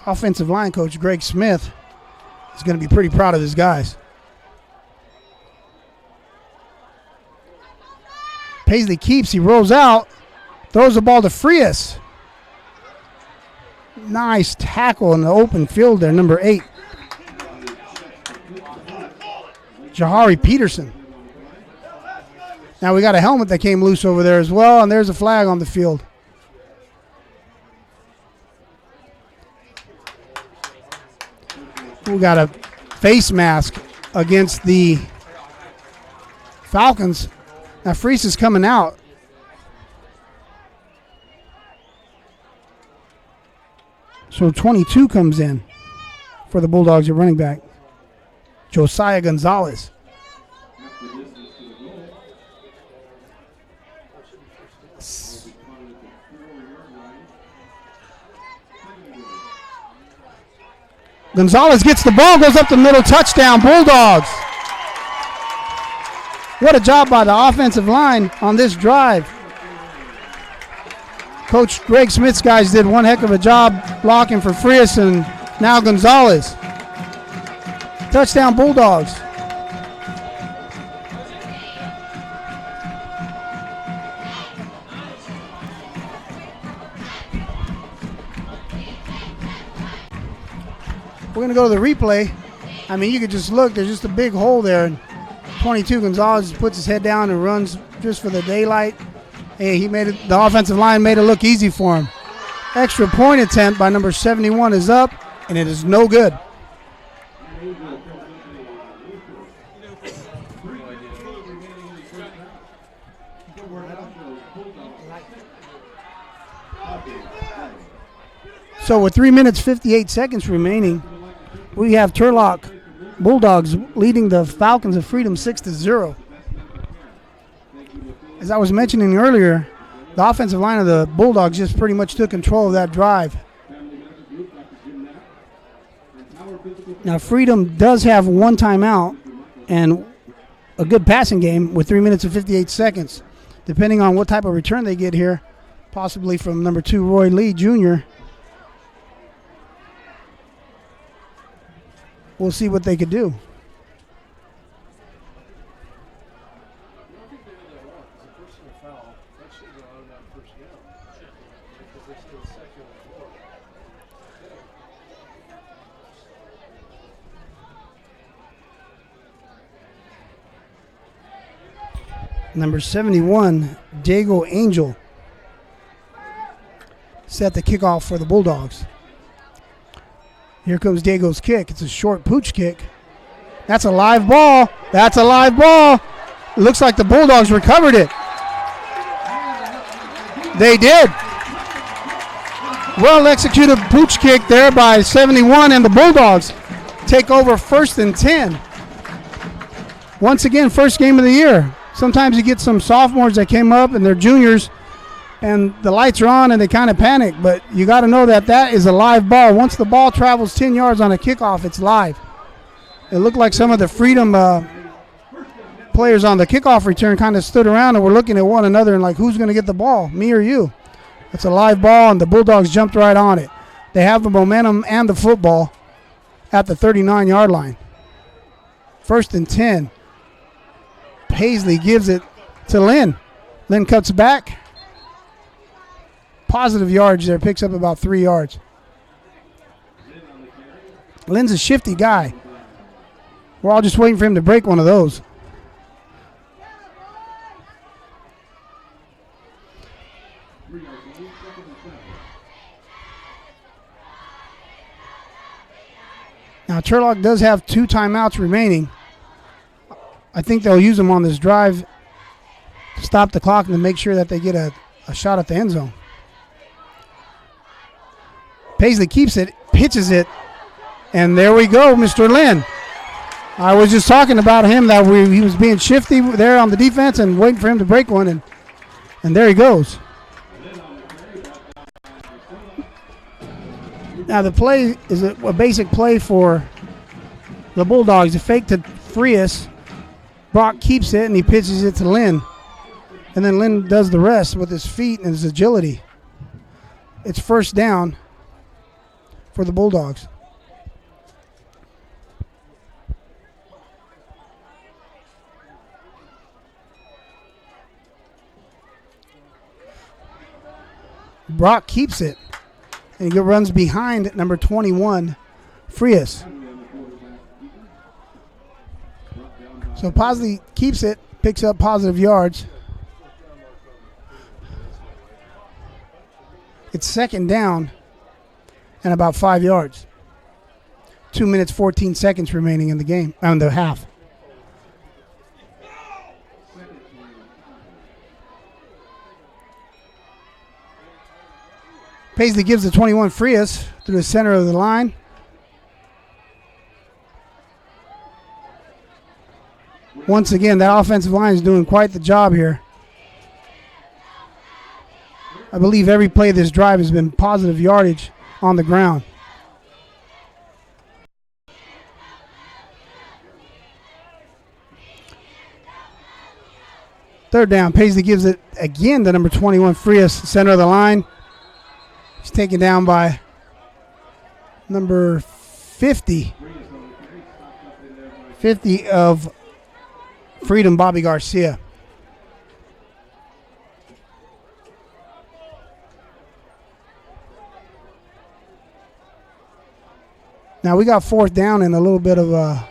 Offensive line coach Greg Smith is going to be pretty proud of his guys. Paisley keeps, he rolls out, throws the ball to Frias. Nice tackle in the open field there, number 8. Jahari Peterson. Now we got a helmet that came loose over there as well, and there's a flag on the field. We got a face mask against the Falcons. Now Frias is coming out. So 22 comes in for the Bulldogs at running back. Josiah Gonzalez. Gonzalez gets the ball, goes up the middle, touchdown, Bulldogs. What a job by the offensive line on this drive. Coach Greg Smith's guys did one heck of a job blocking for Frias and now Gonzalez. Touchdown Bulldogs. We're going to go to the replay. I mean, you could just look. There's just a big hole there. And 22 Gonzalez puts his head down and runs just for the daylight. Hey, he made it. The offensive line made it look easy for him. Extra point attempt by number 71 is up, and it is no good. So with 3 minutes 58 seconds remaining, we have Turlock Bulldogs leading the Falcons of Freedom 6-0. As I was mentioning earlier, the offensive line of the Bulldogs just pretty much took control of that drive. Now Freedom does have one timeout and a good passing game with 3 minutes and 58 seconds. Depending on what type of return they get here, possibly from number 2 Roy Lee Jr., we'll see what they could do. Number 71, Diego Angel, set the kickoff for the Bulldogs. Here comes Diego's kick. It's a short pooch kick. That's a live ball. That's a live ball. It looks like the Bulldogs recovered it. They did. Well executed pooch kick there by 71, and the Bulldogs take over 1st and 10. Once again, first game of the year. Sometimes you get some sophomores that came up and they're juniors and the lights are on and they kind of panic, but you got to know that that is a live ball. Once the ball travels 10 yards on a kickoff, it's live. It looked like some of the Freedom players on the kickoff return kind of stood around and were looking at one another and like, who's going to get the ball, me or you? It's a live ball, and the Bulldogs jumped right on it. They have the momentum and the football at the 39-yard line. 1st and 10. Paisley gives it to Lynn. Lynn cuts back. Positive yards there, picks up about 3 yards. Lynn's a shifty guy. We're all just waiting for him to break one of those. Now Turlock does have 2 timeouts remaining. I think they'll use them on this drive to stop the clock and to make sure that they get a shot at the end zone. Paisley keeps it, pitches it, and there we go, Mr. Lynn. I was just talking about him that he was being shifty there on the defense and waiting for him to break one, and there he goes. Now the play is a basic play for the Bulldogs. A fake to Frias. Brock keeps it and he pitches it to Lynn. And then Lynn does the rest with his feet and his agility. It's 1st down for the Bulldogs. Brock keeps it. And he runs behind number 21, Frias. So Paisley keeps it, picks up positive yards. It's 2nd down and about 5 yards. 2 minutes, 14 seconds remaining in the game, the half. Paisley gives the 21 Frias through the center of the line. Once again, that offensive line is doing quite the job here. I believe every play of this drive has been positive yardage on the ground. Third down, Paisley gives it again to number 21, Frias, center of the line. He's taken down by number 50. 50 of Freedom, Bobby Garcia. Now we got fourth down and a little bit of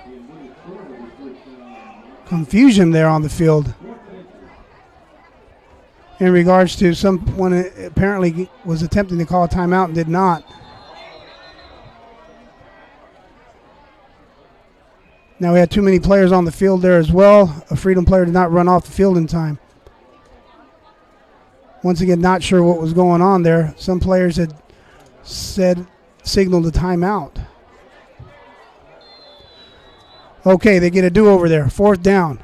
confusion there on the field in regards to someone apparently was attempting to call a timeout and did not. Now we had too many players on the field there as well. A Freedom player did not run off the field in time. Once again, not sure what was going on there. Some players had signaled a timeout. Okay, they get a do-over there. Fourth down.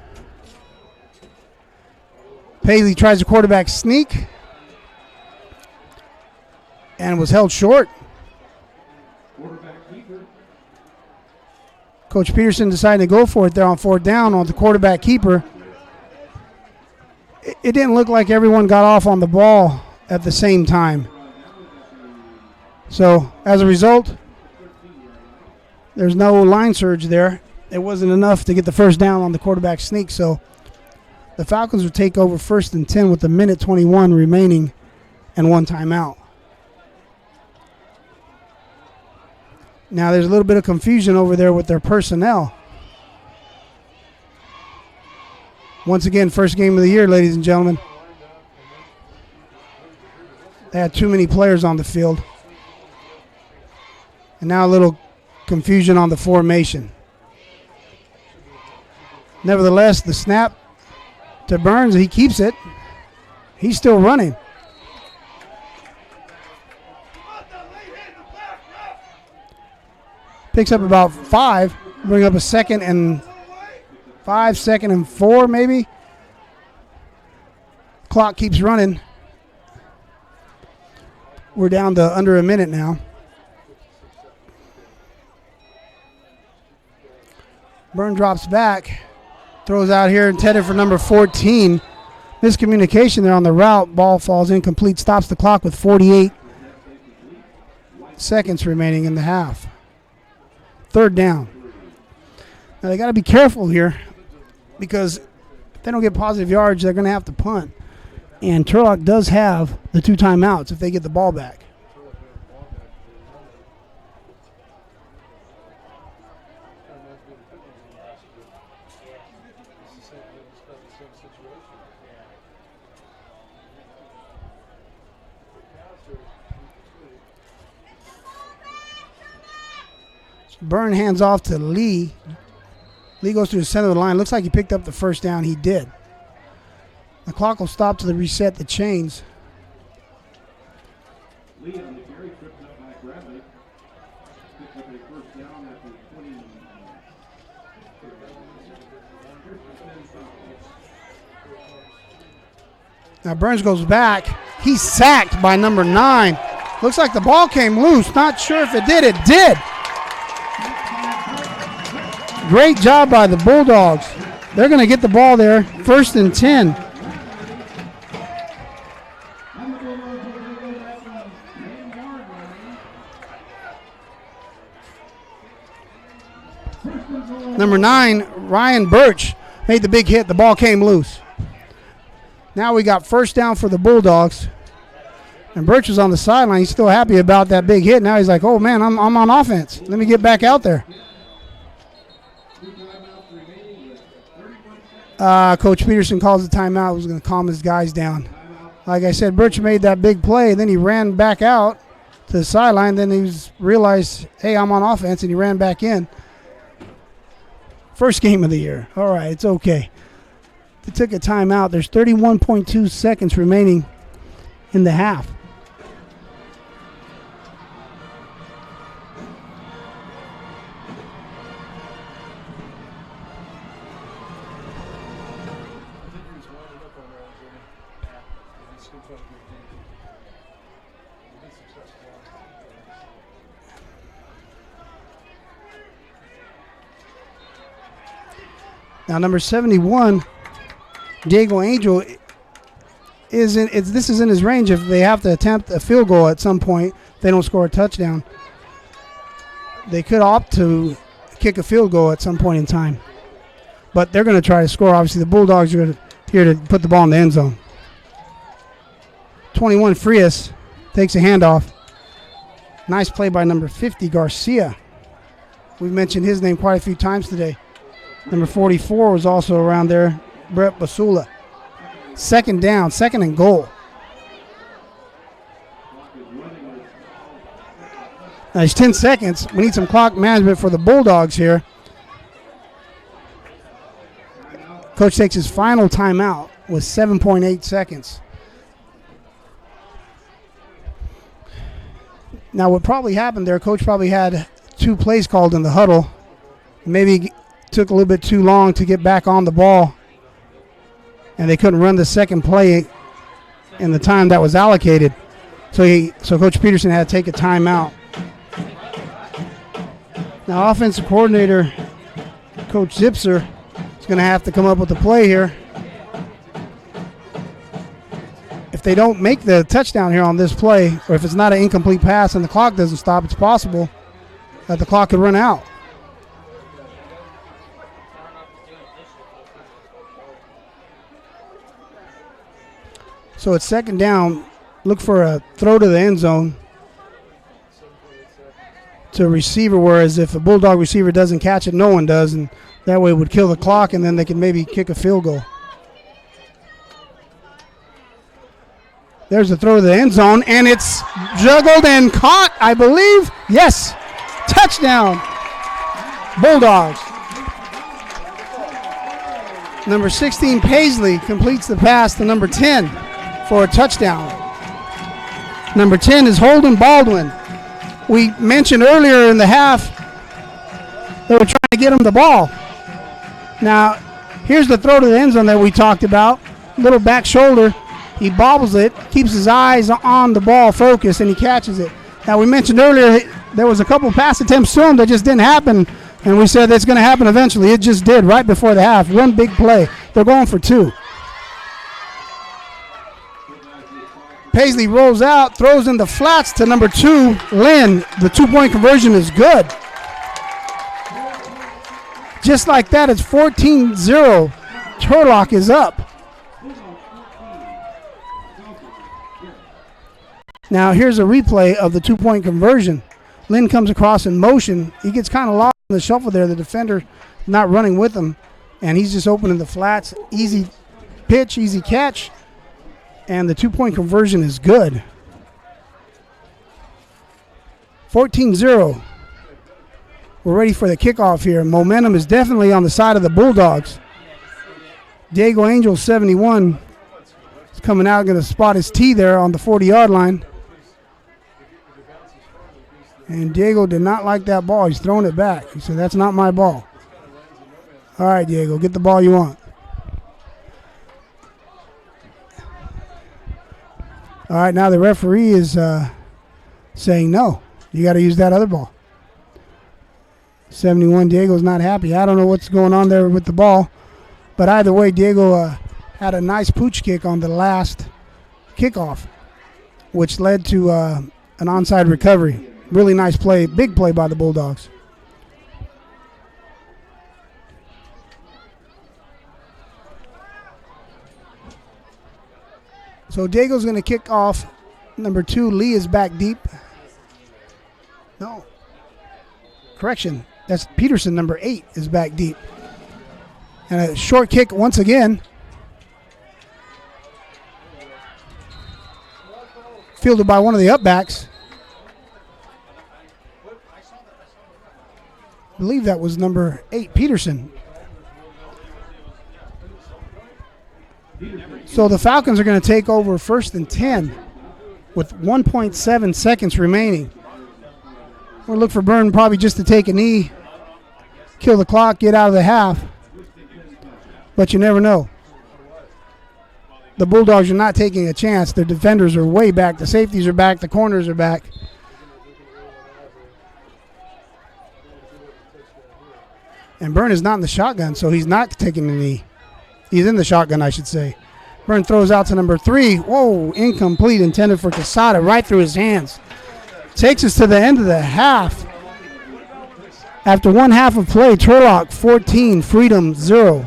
Paisley tries a quarterback sneak and was held short. Coach Peterson decided to go for it there on fourth down on the quarterback keeper. It didn't look like everyone got off on the ball at the same time. So, as a result, there's no line surge there. It wasn't enough to get the first down on the quarterback sneak, so the Falcons would take over 1st and 10 with a minute 21 remaining and one timeout. Now there's a little bit of confusion over there with their personnel. Once again, first game of the year, ladies and gentlemen. They had too many players on the field. And now a little confusion on the formation. Nevertheless, the snap to Burns, he keeps it. He's still running. Picks up about 5. Bring up a 2nd and 5, 2nd and 4 maybe. Clock keeps running. We're down to under a minute now. Burn drops back. Throws out here intended for number 14. Miscommunication there on the route. Ball falls incomplete. Stops the clock with 48 seconds remaining in the half. Third down. Now they got to be careful here because if they don't get positive yards, they're going to have to punt. And Turlock does have the 2 timeouts if they get the ball back. Byrne hands off to Lee. Lee goes to the center of the line. Looks like he picked up the first down. He did. The clock will stop to reset the chains. Lee on the carry, tripped up by Bradley. Picked up a first down after 20. Now Burns goes back. He's sacked by number 9. Looks like the ball came loose. Not sure if it did. It did. Great job by the Bulldogs. They're going to get the ball there. 1st and 10. Number 9, Ryan Birch, made the big hit. The ball came loose. Now we got first down for the Bulldogs. And Birch is on the sideline. He's still happy about that big hit. Now he's like, oh, man, I'm on offense. Let me get back out there. Coach Peterson calls the timeout. He was going to calm his guys down. Like I said, Birch made that big play. Then he ran back out to the sideline. Then he realized, hey, I'm on offense, and he ran back in. First game of the year. All right, it's okay. They took a timeout. There's 31.2 seconds remaining in the half. Now, number 71, Diego Angel, this is in his range if they have to attempt a field goal at some point. if they don't score a touchdown, they could opt to kick a field goal at some point in time. But they're going to try to score. Obviously, the Bulldogs are here to put the ball in the end zone. 21 Frias takes a handoff. Nice play by number 50, Garcia. We've mentioned his name quite a few times today. Number 44 was also around there, Brett Basula. Second down, second and goal. Now it's 10 seconds. We need some clock management for the Bulldogs here. Coach takes his final timeout with 7.8 seconds. Now what probably happened there, Coach probably had 2 plays called in the huddle. Maybe took a little bit too long to get back on the ball, and they couldn't run the second play in the time that was allocated. So Coach Peterson had to take a timeout. Now offensive coordinator Coach Zipser is going to have to come up with a play here. If they don't make the touchdown here on this play, or if it's not an incomplete pass and the clock doesn't stop, it's possible that the clock could run out. So it's second down. Look for a throw to the end zone to a receiver, whereas if a Bulldog receiver doesn't catch it, no one does, and that way it would kill the clock, and then they can maybe kick a field goal. There's a throw to the end zone, and it's juggled and caught, I believe. Yes, touchdown, Bulldogs. Number 16, Paisley, completes the pass to number 10 for a touchdown. Number 10 is Holden Baldwin. We mentioned earlier in the half they were trying to get him the ball. Now, here's the throw to the end zone that we talked about. Little back shoulder. He bobbles it, keeps his eyes on the ball focused, and he catches it. Now, we mentioned earlier there was a couple pass attempts to him that just didn't happen, and we said that's going to happen eventually. It just did right before the half. One big play. They're going for 2. Paisley rolls out, throws in the flats to number 2, Lynn. The 2-point conversion is good. Just like that, it's 14-0. Turlock is up. Now here's a replay of the 2-point conversion. Lynn comes across in motion. He gets kind of lost in the shuffle there. The defender not running with him, and he's just opening the flats. Easy pitch, easy catch, and the 2-point conversion is good. 14-0. We're ready for the kickoff here. Momentum is definitely on the side of the Bulldogs. Diego Angel, 71, is coming out, going to spot his tee there on the 40-yard line. And Diego did not like that ball. He's throwing it back. He said, that's not my ball. All right, Diego, get the ball you want. All right, now the referee is saying no. You got to use that other ball. 71, Diego's not happy. I don't know what's going on there with the ball. But either way, Diego had a nice pooch kick on the last kickoff, which led to an onside recovery. Really nice play, big play by the Bulldogs. So Diego's going to kick off. Number 2, Lee is back deep. No. Correction. That's Peterson, number 8, is back deep. And a short kick once again. Fielded by one of the upbacks. I believe that was number 8, Peterson. So the Falcons are going to take over 1st and 10 with 1.7 seconds remaining. We'll look for Byrne probably just to take a knee, kill the clock, get out of the half. But you never know. The Bulldogs are not taking a chance. Their defenders are way back. The safeties are back. The corners are back. And Byrne is not in the shotgun, so he's not taking a knee. He's in the shotgun, I should say. Byrne throws out to number 3. Whoa, incomplete, intended for Quesada, right through his hands. Takes us to the end of the half. After one half of play, Turlock 14, Freedom 0.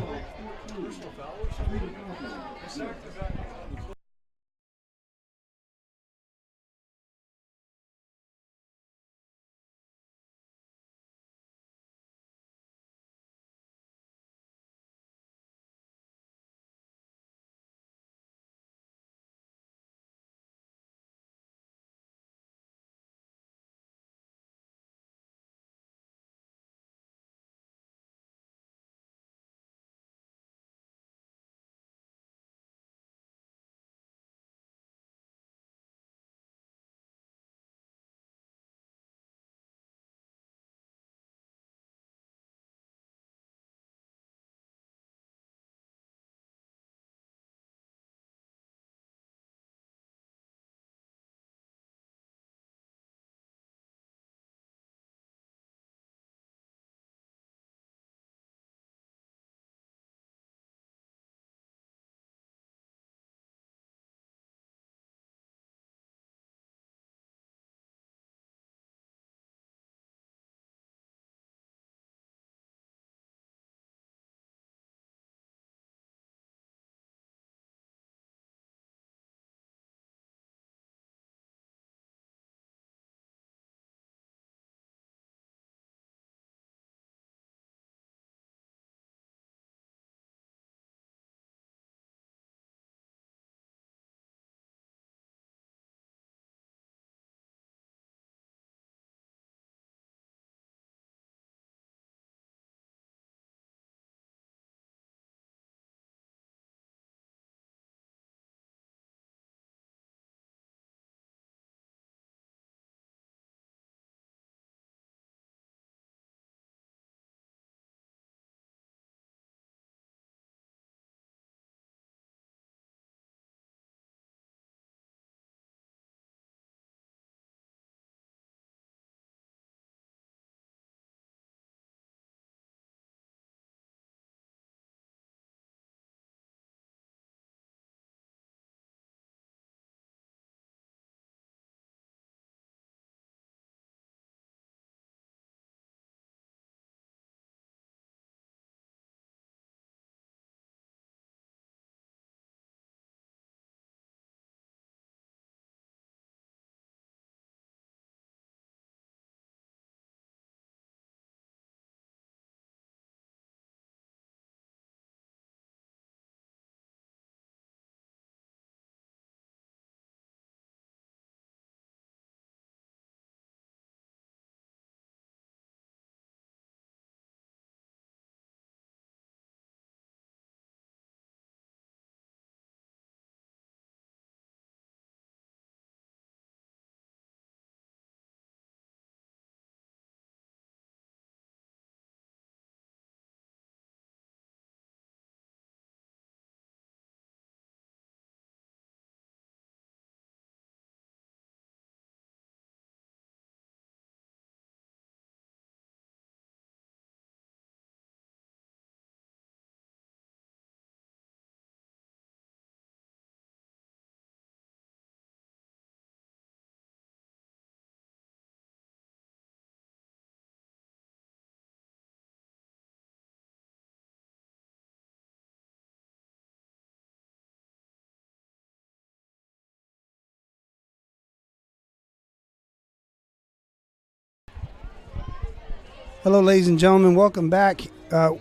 Hello, ladies and gentlemen. Welcome back.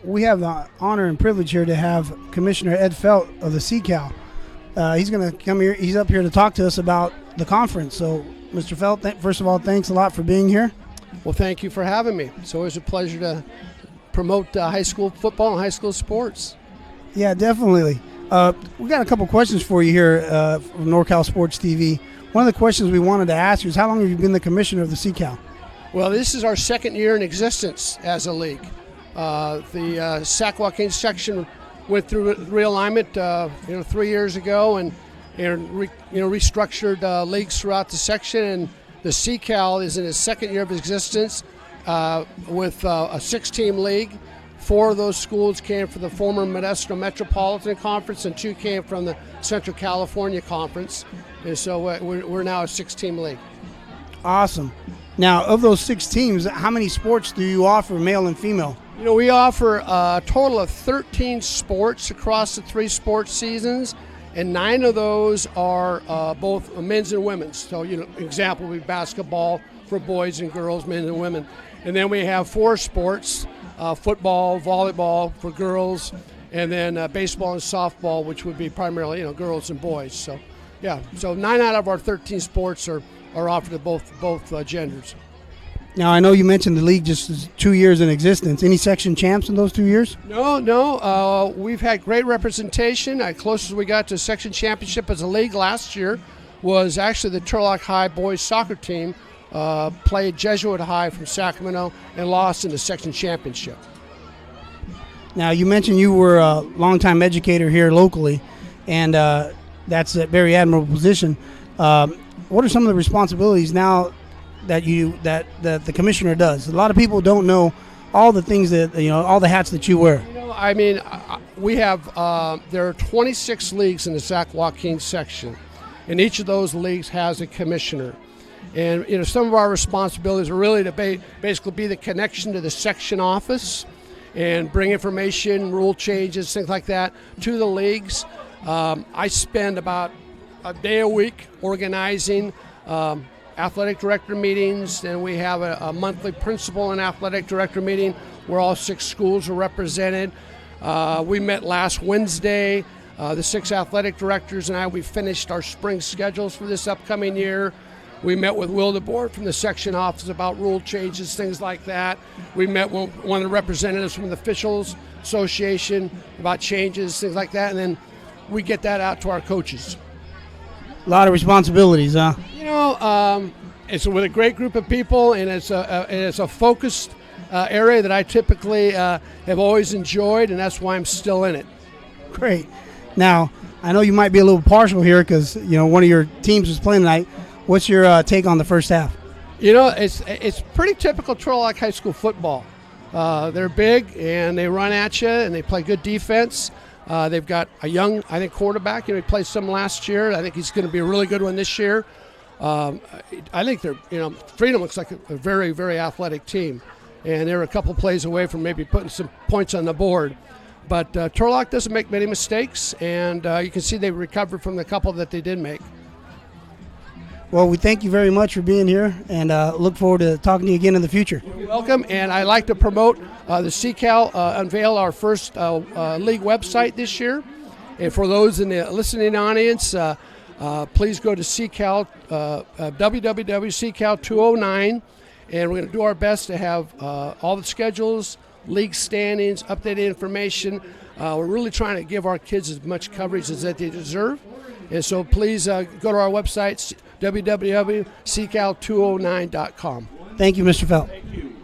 We have the honor and privilege here to have Commissioner Ed Felt of the SeaCal. He's going to come here. He's up here to talk to us about the conference. So, Mr. Felt, first of all, thanks a lot for being here. Well, thank you for having me. It's always a pleasure to promote high school football and high school sports. Yeah, definitely. We got a couple questions for you here from NorCal Sports TV. One of the questions we wanted to ask you is, how long have you been the commissioner of the SeaCal? Well, this is our second year in existence as a league. The Sac Joaquin section went through realignment 3 years ago, and restructured leagues throughout the section. And the SeaCal is in its second year of existence with a 6-team league. 4 of those schools came from the former Modesto Metropolitan Conference, and 2 came from the Central California Conference. And so we're now a 6-team league. Awesome. Now, of those 6 teams, how many sports do you offer, male and female? You know, we offer a total of 13 sports across the 3 sports seasons, and 9 of those are both men's and women's. So, you know, example would be basketball for boys and girls, men and women. And then we have 4 sports, football, volleyball for girls, and then baseball and softball, which would be primarily, you know, girls and boys. So, yeah, so 9 out of our 13 sports are offered to both genders. Now, I know you mentioned the league just is 2 years in existence. Any section champs in those 2 years? No. We've had great representation. Closest we got to section championship as a league last year was actually the Turlock High boys soccer team played Jesuit High from Sacramento and lost in the section championship. Now, you mentioned you were a longtime educator here locally, and that's a very admirable position. What are some of the responsibilities now that the commissioner does? A lot of people don't know all the things that, you know, all the hats that you wear. You know, I mean, we have there are 26 leagues in the Sac Joaquin section, and each of those leagues has a commissioner. And you know, some of our responsibilities are really to basically be the connection to the section office and bring information, rule changes, things like that to the leagues. I spend about a day a week organizing athletic director meetings, and we have a monthly principal and athletic director meeting where all 6 schools are represented. We met last Wednesday. The 6 athletic directors and I, we finished our spring schedules for this upcoming year. We met with Will DeBoer from the section office about rule changes, things like that. We met with one of the representatives from the Officials Association about changes, things like that, and then we get that out to our coaches. A lot of responsibilities, huh? You know, it's with a great group of people, and it's a focused area that I typically have always enjoyed, and that's why I'm still in it. Great. Now, I know you might be a little partial here because, you know, one of your teams is playing tonight. What's your take on the first half? You know, it's pretty typical Turlock High School football. They're big, and they run at you, and they play good defense. They've got a young, I think, quarterback. You know, he played some last year. I think he's going to be a really good one this year. I think Freedom looks like a very, very athletic team, and they're a couple plays away from maybe putting some points on the board. But Turlock doesn't make many mistakes, and you can see they recovered from the couple that they did make. Well, we thank you very much for being here, and look forward to talking to you again in the future. You're welcome, and I'd like to promote the CCAL unveil our first league website this year. And for those in the listening audience, please go to CCAL, www.ccal209, and we're going to do our best to have all the schedules, league standings, updated information. We're really trying to give our kids as much coverage as that they deserve. And so please go to our website, www.ccal209.com. Thank you, Mr. Felt. Thank you.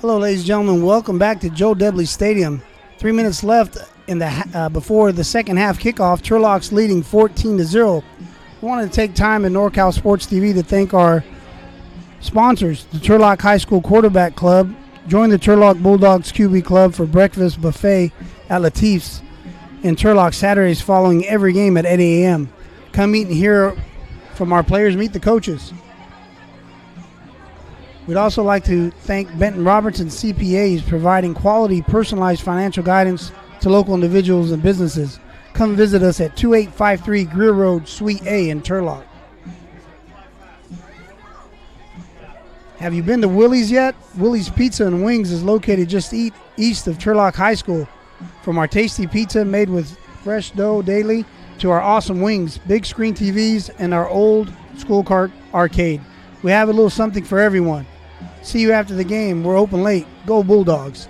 Hello, ladies and gentlemen. Welcome back to Joe Debley Stadium. 3 minutes left in the before the second half kickoff. Turlock's leading 14-0. We wanted to take time in NorCal Sports TV to thank our sponsors, the Turlock High School Quarterback Club. Join the Turlock Bulldogs QB Club for breakfast buffet at Latif's in Turlock Saturdays following every game at 8 a.m. Come meet and hear from our players, meet the coaches. We'd also like to thank Benton Robertson CPAs, providing quality, personalized financial guidance to local individuals and businesses. Come visit us at 2853 Greer Road, Suite A in Turlock. Have you been to Willie's yet? Willie's Pizza and Wings is located just east of Turlock High School. From our tasty pizza made with fresh dough daily to our awesome wings, big screen TVs, and our old school car arcade. We have a little something for everyone. See you after the game. We're open late. Go Bulldogs.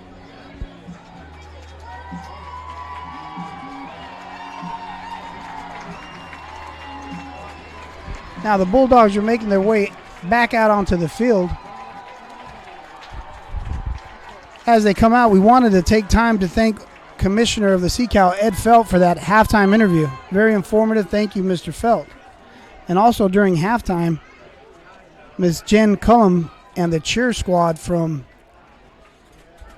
Now the Bulldogs are making their way back out onto the field. As they come out, we wanted to take time to thank Commissioner of the SeaCal, Ed Felt, for that halftime interview. Very informative. Thank you, Mr. Felt. And also during halftime, Ms. Jen Cullum and the cheer squad from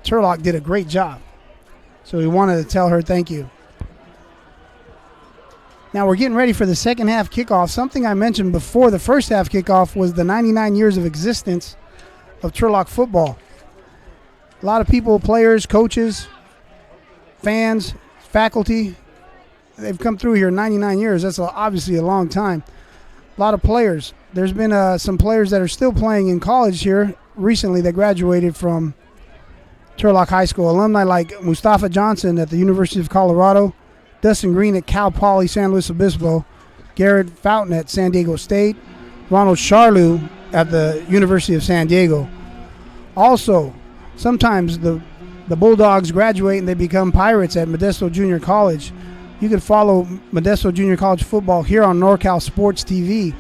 Turlock did a great job. So we wanted to tell her thank you. Now we're getting ready for the second half kickoff. Something I mentioned before the first half kickoff was the 99 years of existence of Turlock football. A lot of people, players, coaches, fans, faculty, they've come through here 99 years. That's obviously a long time. A lot of players. There's been some players that are still playing in college here recently that graduated from Turlock High School. Alumni like Mustafa Johnson at the University of Colorado, Dustin Green at Cal Poly San Luis Obispo, Garrett Fountain at San Diego State, Ronald Charlew at the University of San Diego. Also, sometimes the Bulldogs graduate and they become Pirates at Modesto Junior College. You can follow Modesto Junior College football here on NorCal Sports TV.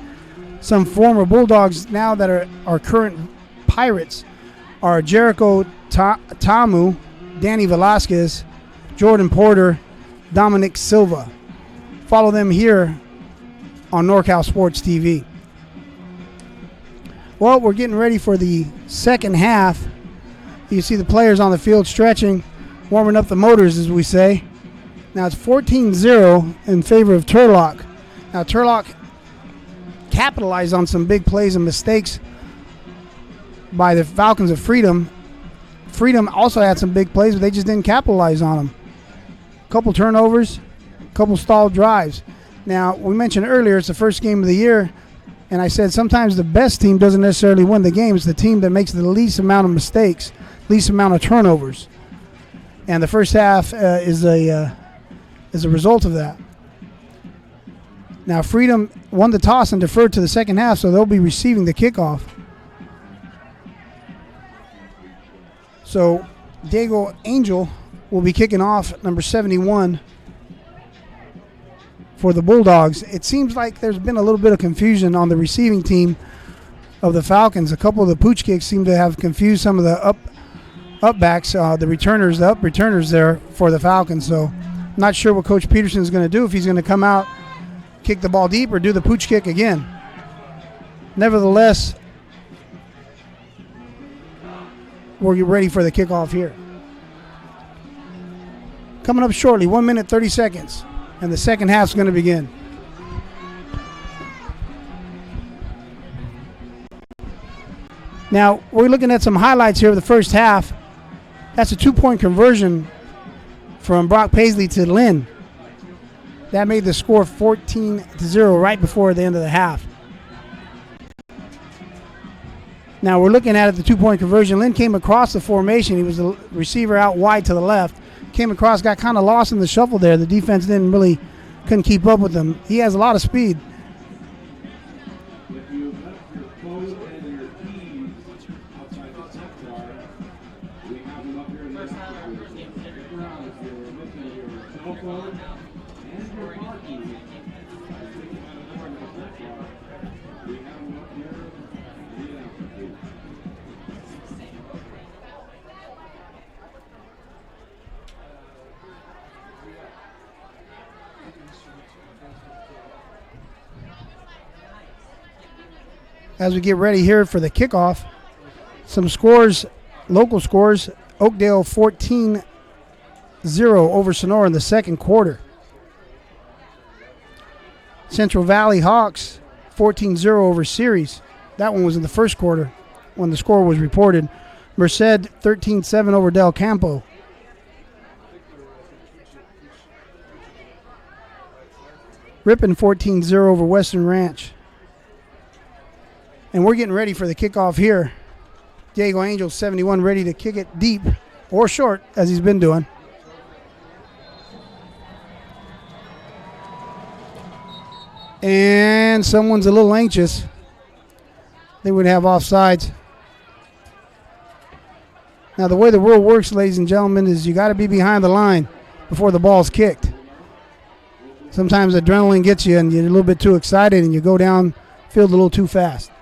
Some former Bulldogs now that are current Pirates are Jericho Tamu, Danny Velasquez, Jordan Porter, Dominic Silva. Follow them here on NorCal Sports TV. Well, we're getting ready for the second half. You see the players on the field stretching, warming up the motors, as we say. Now it's 14-0 in favor of Turlock. Now Turlock capitalized on some big plays and mistakes by the Falcons of Freedom. Freedom also had some big plays, but they just didn't capitalize on them. A couple turnovers, a couple stalled drives. Now, we mentioned earlier it's the first game of the year, and I said sometimes the best team doesn't necessarily win the game. It's the team that makes the least amount of mistakes, least amount of turnovers. And the first half is a result of that. Now, Freedom won the toss and deferred to the second half, so they'll be receiving the kickoff. So, Diego Angel will be kicking off, number 71, for the Bulldogs. It seems like there's been a little bit of confusion on the receiving team of the Falcons. A couple of the pooch kicks seem to have confused some of the up backs, the up returners there for the Falcons. So, not sure what Coach Peterson is going to do, if he's going to come out, kick the ball deep, or do the pooch kick again. Nevertheless, we're ready for the kickoff here. Coming up shortly, 1 minute, 30 seconds, and the second half is going to begin. Now, we're looking at some highlights here of the first half. That's a 2-point conversion from Brock Paisley to Lynn. That made the score 14-0 right before the end of the half. Now we're looking at it, the 2-point conversion. Lynn came across the formation. He was the receiver out wide to the left. Came across, got kind of lost in the shuffle there. The defense couldn't keep up with him. He has a lot of speed. If you left your phone and your keys outside the tech bar, we have them up here in the office. Stick around if you're missing your cell phone and your car keys. By sticking by the door in the tech bar, we have them up here in the office. as we get ready here for the kickoff. Some scores, local scores. Oakdale 14-0 over Sonora in the second quarter. Central Valley Hawks 14-0 over Ceres. That one was in the first quarter when the score was reported. Merced 13-7 over Del Campo. Ripon 14-0 over Western Ranch. And we're getting ready for the kickoff here. Diego Angel 71 ready to kick it deep or short as he's been doing. And someone's a little anxious. They would have offsides. Now the way the rule works, ladies and gentlemen, is you got to be behind the line before the ball's kicked. Sometimes adrenaline gets you and you're a little bit too excited and you go down field a little too fast.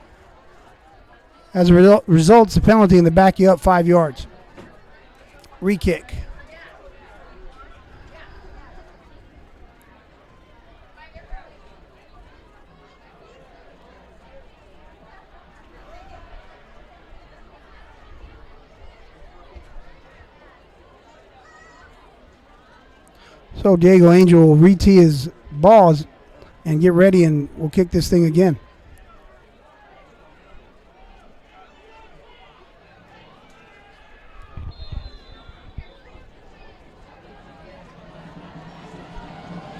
As a result, it's a penalty and they back you up 5 yards. Re-kick. So Diego Angel will re-tee his balls and get ready, and we'll kick this thing again.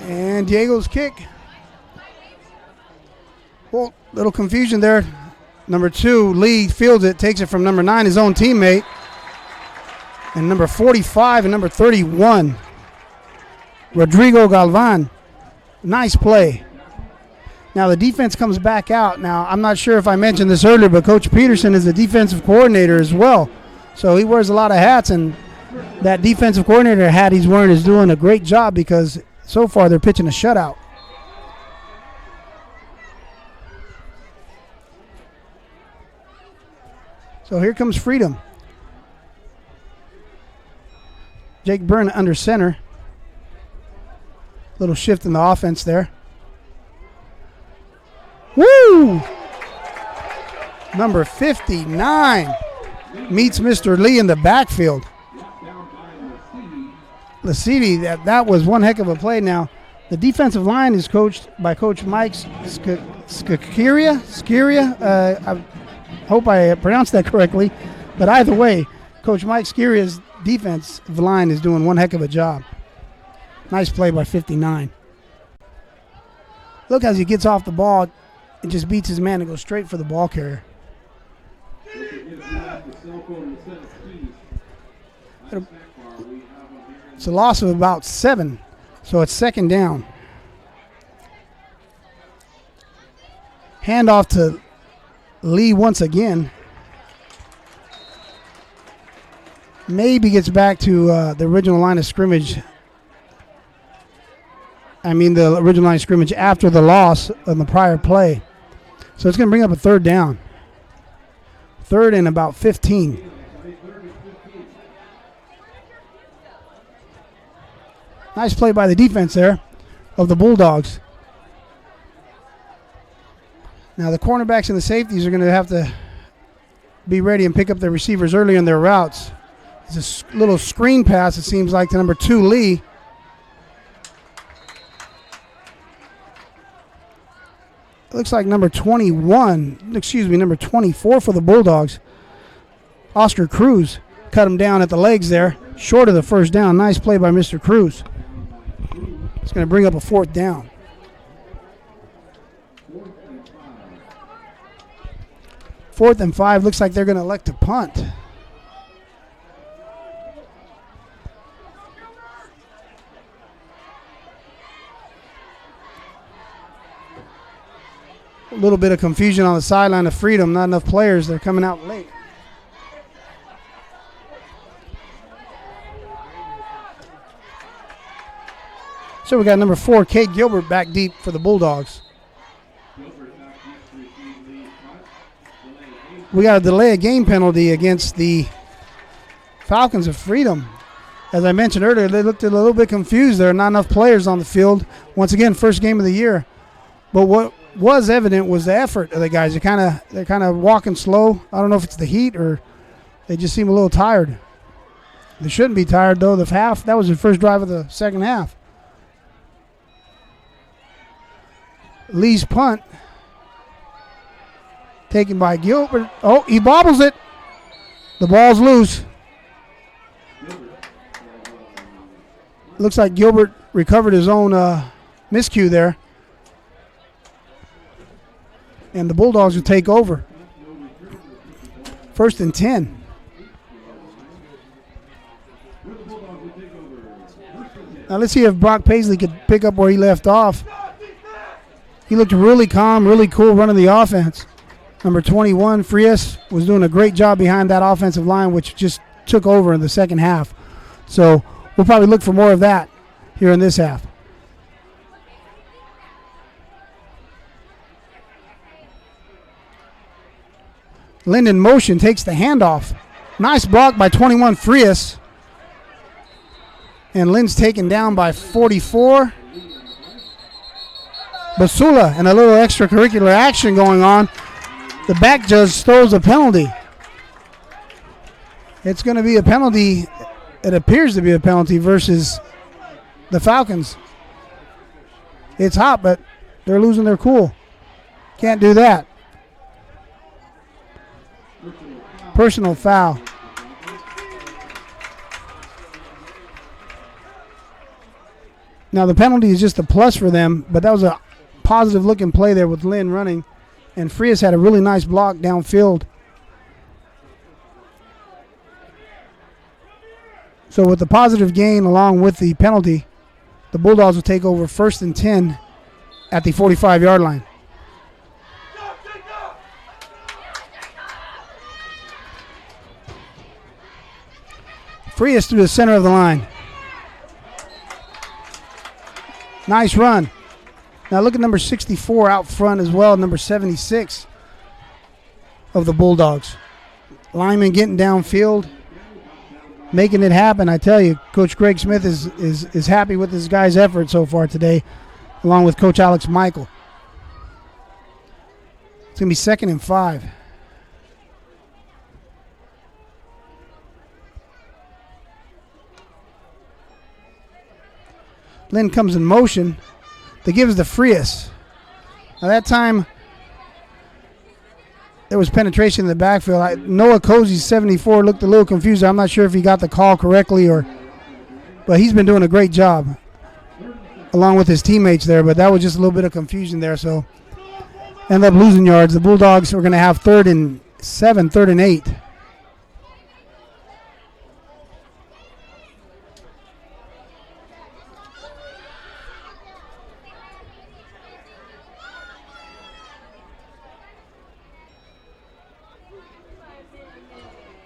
And Diego's kick. Well, little confusion there. Number 2, Lee fields it, takes it from number 9, his own teammate. And number 45 and number 31. Rodrigo Galvan. Nice play. Now the defense comes back out. Now I'm not sure if I mentioned this earlier, but Coach Peterson is the defensive coordinator as well. So he wears a lot of hats, and that defensive coordinator hat he's wearing is doing a great job because so far they're pitching a shutout. So here comes Freedom. Jake Byrne under center. Little shift in the offense there. Woo! Number 59 meets Mr. Lee in the backfield. Lasidi, that was one heck of a play. Now, the defensive line is coached by Coach Mike Skiria. I hope I pronounced that correctly. But either way, Coach Mike Skiria's defensive line is doing one heck of a job. Nice play by 59. Look as he gets off the ball and just beats his man and goes straight for the ball carrier. It's a loss of about 7, so it's second down. Handoff to Lee once again. Maybe gets back to the original line of scrimmage. The original line of scrimmage after the loss on the prior play. So it's going to bring up a third down. Third and about 15. Nice play by the defense there of the Bulldogs. Now the cornerbacks and the safeties are going to have to be ready and pick up their receivers early in their routes. It's a little screen pass, it seems like, to number 2, Lee. It looks like number 24 for the Bulldogs. Oscar Cruz cut him down at the legs there, short of the first down. Nice play by Mr. Cruz. It's going to bring up a fourth down. Fourth and 5. Looks like they're going to elect to punt. A little bit of confusion on the sideline of Freedom. Not enough players. They're coming out late. So we got number 4, Kate Gilbert, back deep for the Bulldogs. We got a delay of game penalty against the Falcons of Freedom. As I mentioned earlier, they looked a little bit confused. There are not enough players on the field. Once again, first game of the year. But what was evident was the effort of the guys. They're kind of walking slow. I don't know if it's the heat or they just seem a little tired. They shouldn't be tired though. That was the first drive of the second half. Lee's punt taken by Gilbert. Oh, he bobbles it. The ball's loose. Looks like Gilbert recovered his own miscue there. And the Bulldogs will take over. 1st and 10. Now let's see if Brock Paisley could pick up where he left off. He looked really calm, really cool running the offense. Number 21, Frias, was doing a great job behind that offensive line, which just took over in the second half. So we'll probably look for more of that here in this half. Lynn in motion takes the handoff. Nice block by 21, Frias. And Lynn's taken down by 44. Basula and a little extracurricular action going on. The back judge throws a penalty. It's going to be a penalty. It appears to be a penalty versus the Falcons. It's hot, but they're losing their cool. Can't do that. Personal foul. Now the penalty is just a plus for them, but that was a positive looking play there with Lynn running, and Frias had a really nice block downfield. So with the positive gain along with the penalty, the Bulldogs will take over 1st and 10 at the 45-yard line. Frias through the center of the line. Nice run. Now look at number 64 out front as well, number 76 of the Bulldogs. Lyman getting downfield, making it happen. I tell you, Coach Greg Smith is happy with this guy's effort so far today, along with Coach Alex Michael. It's going to be 2nd and 5. Lynn comes in motion. They give us the Frias. Now that time, there was penetration in the backfield. Noah Cozy, 74, looked a little confused. I'm not sure if he got the call correctly, but he's been doing a great job along with his teammates there. But that was just a little bit of confusion there. So end up losing yards. The Bulldogs are going to have 3rd and 7, 3rd and 8.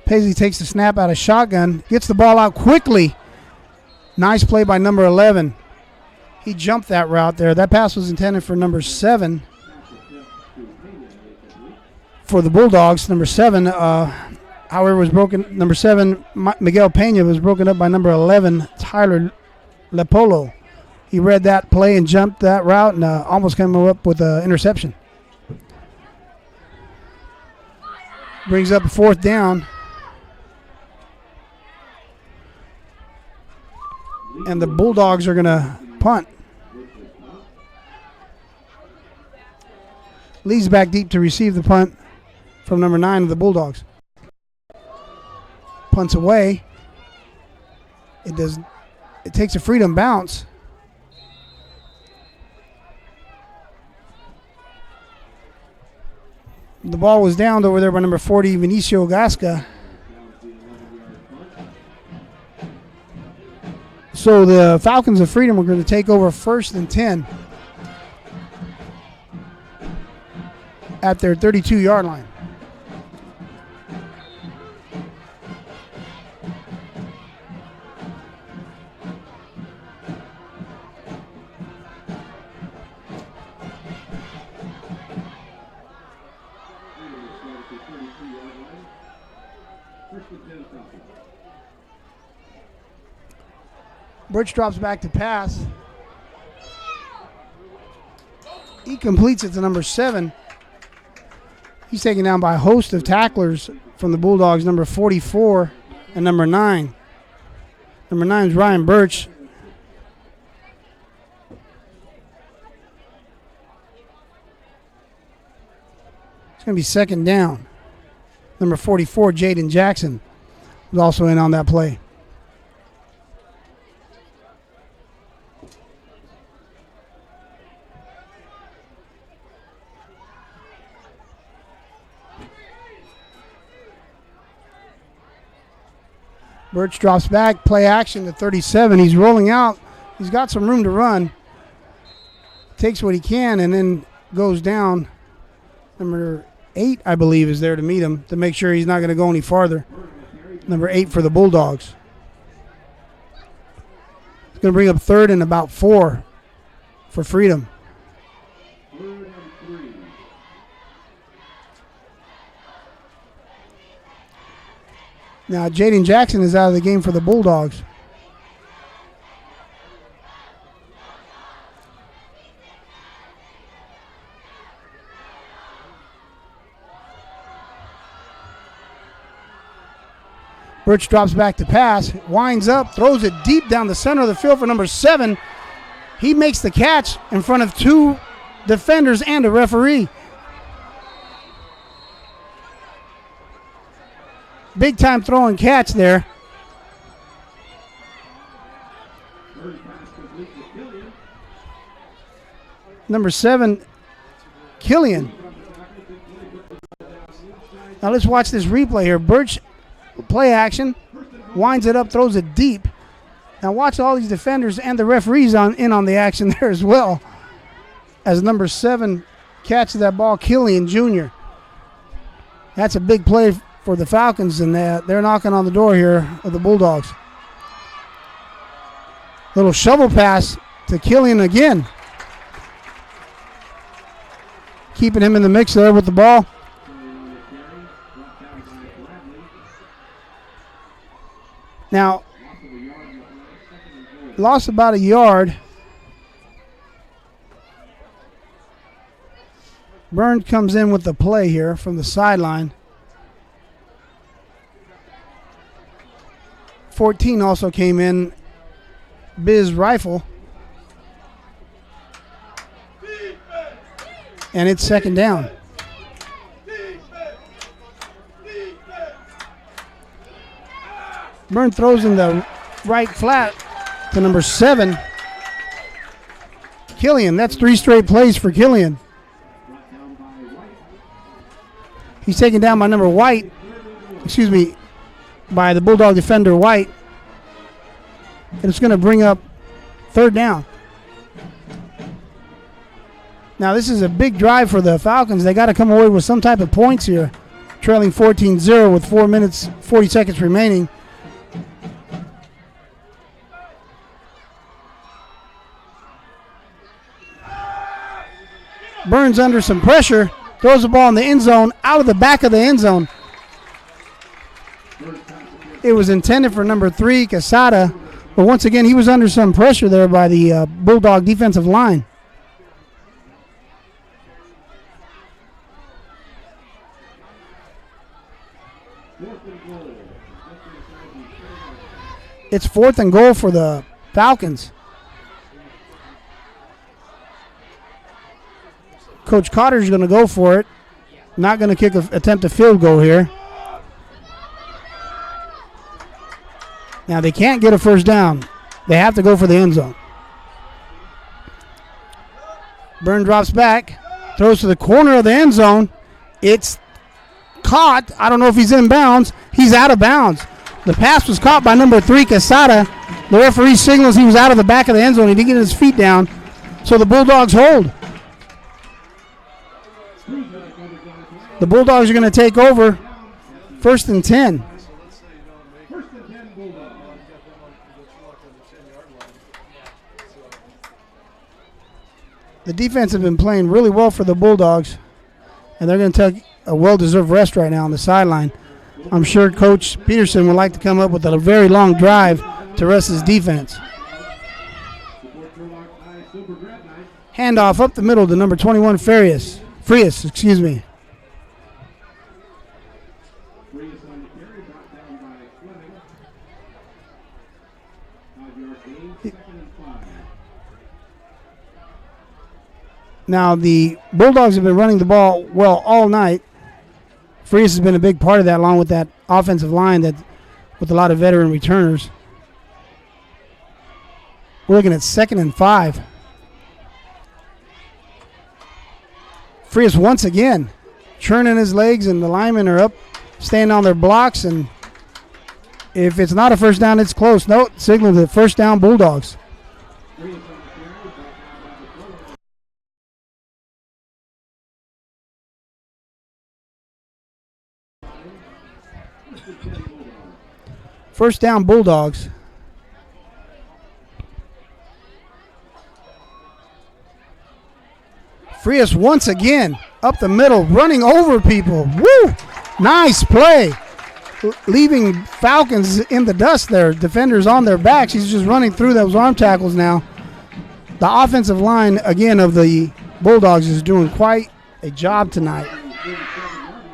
Paisley takes the snap out of shotgun, gets the ball out quickly. Nice play by number 11. He jumped that route there. That pass was intended for number 7 for the Bulldogs. Number 7, however, was broken. Number 7, Miguel Pena, was broken up by number 11, Tyler Lepolo. He read that play and jumped that route and almost came up with an interception. Brings up a 4th down. And the Bulldogs are going to punt. Lee's back deep to receive the punt from number 9 of the Bulldogs. Punts away. It takes a freedom bounce. The ball was downed over there by number 40, Vinicio Gasca. So the Falcons of Freedom are going to take over 1st and 10 at their 32-yard line. Birch drops back to pass. He completes it to number 7. He's taken down by a host of tacklers from the Bulldogs, number 44 and number 9. Number 9 is Ryan Birch. It's going to be second down. Number 44, Jaden Jackson, was also in on that play. Birch drops back, play action to 37. He's rolling out. He's got some room to run. Takes what he can and then goes down. Number 8, I believe, is there to meet him to make sure he's not going to go any farther. Number 8 for the Bulldogs. It's going to bring up 3rd and about 4 for Freedom. Now, Jaden Jackson is out of the game for the Bulldogs. Birch drops back to pass, winds up, throws it deep down the center of the field for number 7. He makes the catch in front of 2 defenders and a referee. Big time throw and catch there. Number 7, Killian. Now let's watch this replay here. Birch, play action, winds it up, throws it deep. Now watch all these defenders and the referees in on the action there as well. As number 7 catches that ball, Killian Jr. That's a big play for the Falcons, and they're knocking on the door here of the Bulldogs. Little shovel pass to Killian again. Keeping him in the mix there with the ball. Now, lost about a yard. Burns comes in with the play here from the sideline. 14 also came in. Biz Rifle. And it's second down. Burns throws in the right flat to number 7. Killian. That's 3 straight plays for Killian. He's taken down by number White. Excuse me. By the Bulldog defender White. And it's going to bring up 3rd down. Now this is a big drive for the Falcons. They got to come away with some type of points here. Trailing 14-0 with 4 minutes, 40 seconds remaining. Burns under some pressure. Throws the ball in the end zone, out of the back of the end zone. It was intended for number 3, Casada, but once again, he was under some pressure there by the Bulldog defensive line. It's 4th and goal for the Falcons. Coach Cotter's going to go for it. Not going to attempt a field goal here. Now they can't get a first down. They have to go for the end zone. Byrne drops back, throws to the corner of the end zone. It's caught. I don't know if he's in bounds. He's out of bounds. The pass was caught by number 3, Casada. The referee signals he was out of the back of the end zone. He didn't get his feet down, so the Bulldogs hold. The Bulldogs are going to take over. 1st and 10. The defense have been playing really well for the Bulldogs, and they're going to take a well-deserved rest right now on the sideline. I'm sure Coach Peterson would like to come up with a very long drive to rest his defense. Handoff up the middle to number 21, Frias. Excuse me. Frias on the carry, brought down by Fleming. 5-yard gain, 2nd and 5. Now, the Bulldogs have been running the ball well all night. Frias has been a big part of that, along with that offensive line that with a lot of veteran returners. We're looking at 2nd and 5. Frias once again churning his legs, and the linemen are up, staying on their blocks, and if it's not a first down, it's close. No, signal to first down Bulldogs. Frias on the carry, brought down by the Bulldogs. First down Bulldogs. Frias once again up the middle, running over people. Woo! Nice play. Leaving Falcons in the dust there. Defenders on their backs. He's just running through those arm tackles now. The offensive line, again, of the Bulldogs is doing quite a job tonight.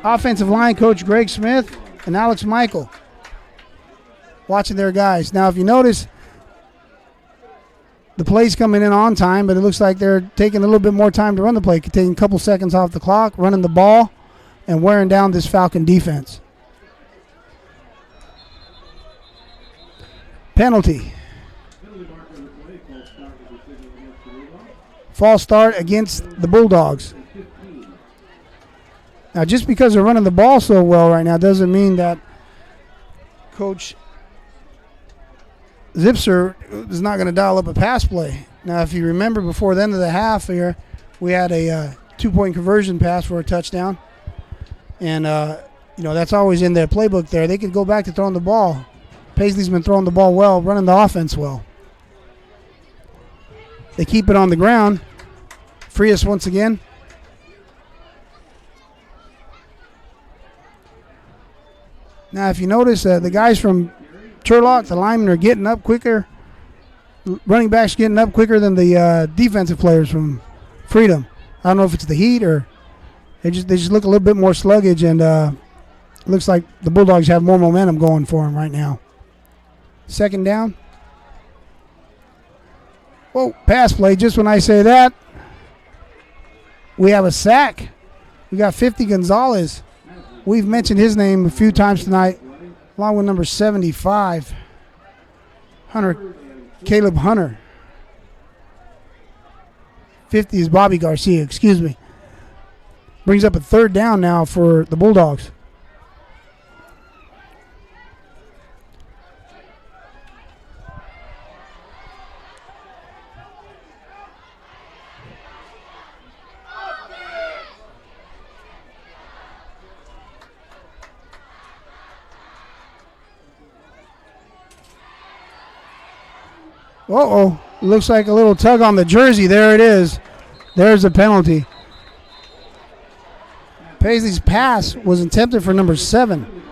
Offensive line coach Greg Smith and Alex Michael watching their guys. Now, if you notice, the play's coming in on time, but it looks like they're taking a little bit more time to run the play, taking a couple seconds off the clock, running the ball, and wearing down this Falcon defense. Penalty. False start against the Bulldogs. Now, just because they're running the ball so well right now doesn't mean that Coach Zipser is not going to dial up a pass play. Now, if you remember, before the end of the half here, we had a 2-point conversion pass for a touchdown. And, that's always in their playbook there. They could go back to throwing the ball. Paisley's been throwing the ball well, running the offense well. They keep it on the ground. Frias once again. Now, if you notice, the guys from Turlock, the linemen, are getting up quicker. Running backs getting up quicker than the defensive players from Freedom. I don't know if it's the heat or they just look a little bit more sluggish, and it looks like the Bulldogs have more momentum going for them right now. 2nd down. Whoa, pass play. Just when I say that, we have a sack. We got 50 Gonzalez. We've mentioned his name a few times tonight, along with number 75, Caleb Hunter. 50 is Bobby Garcia, excuse me. Brings up a 3rd down now for the Bulldogs. Uh-oh. Looks like a little tug on the jersey. There it is. There's a penalty. Paisley's pass was attempted for number 7.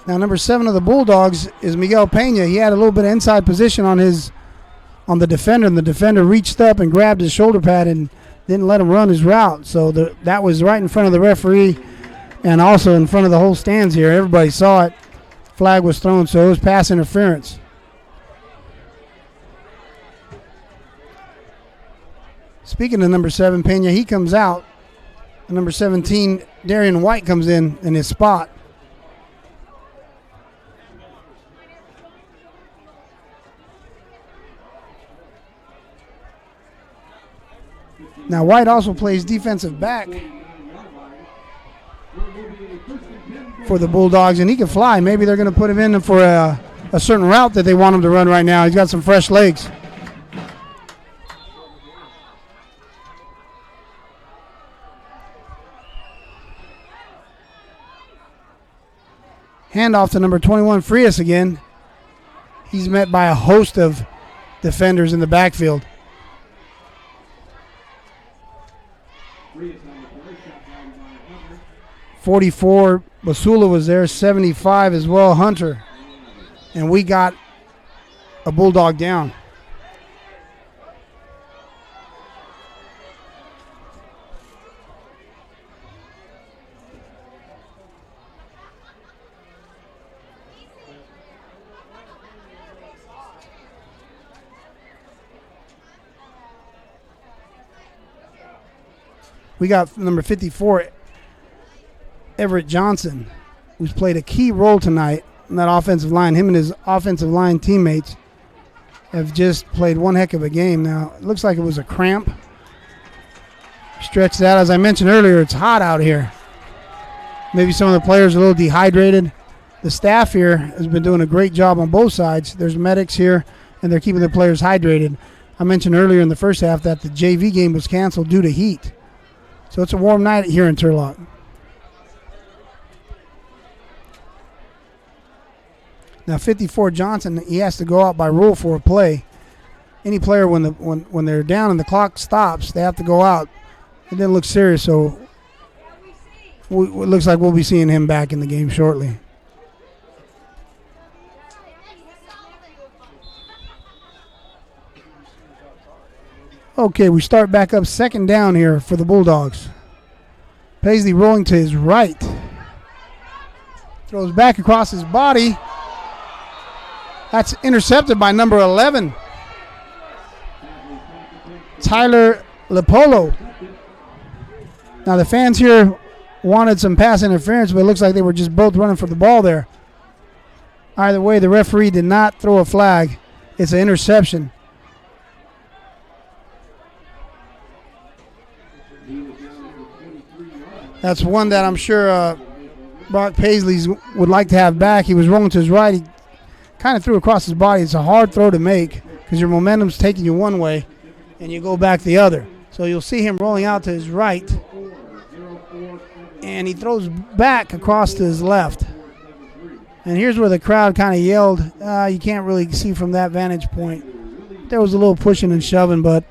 Now, number 7 of the Bulldogs is Miguel Pena. He had a little bit of inside position on the defender, and the defender reached up and grabbed his shoulder pad and didn't let him run his route. So that was right in front of the referee and also in front of the whole stands here. Everybody saw it. Flag was thrown, so it was pass interference. Speaking of number 7, Pena, he comes out. Number 17, Darian White, comes in his spot. Now, White also plays defensive back for the Bulldogs, and he can fly. Maybe they're going to put him in for a certain route that they want him to run right now. He's got some fresh legs. Handoff to number 21, Frias again. He's met by a host of defenders in the backfield. 44, Basula was there. 75 as well, Hunter. And we got a Bulldog down. we got number 54, Everett Johnson, who's played a key role tonight in that offensive line. Him and his offensive line teammates have just played one heck of a game. Now, it looks like it was a cramp. Stretched out. As I mentioned earlier, it's hot out here. Maybe some of the players are a little dehydrated. The staff here has been doing a great job on both sides. There's medics here, and they're keeping the players hydrated. I mentioned earlier in the first half that the JV game was canceled due to heat. So it's a warm night here in Turlock. Now 54 Johnson, he has to go out by rule for a play. Any player when they're down and the clock stops, they have to go out. It didn't look serious, so it looks like we'll be seeing him back in the game shortly. Okay, we start back up, second down here for the Bulldogs. Paisley rolling to his right. Throws back across his body. That's intercepted by number 11, Tyler Lipolo. Now the fans here wanted some pass interference, but it looks like they were just both running for the ball there. Either way, the referee did not throw a flag. It's an interception. That's one that I'm sure Brock Paisley would like to have back. He was rolling to his right. He kind of threw across his body. It's a hard throw to make because your momentum's taking you one way and you go back the other. So you'll see him rolling out to his right, and he throws back across to his left. And here's where the crowd kind of yelled. You can't really see from that vantage point. There was a little pushing and shoving, but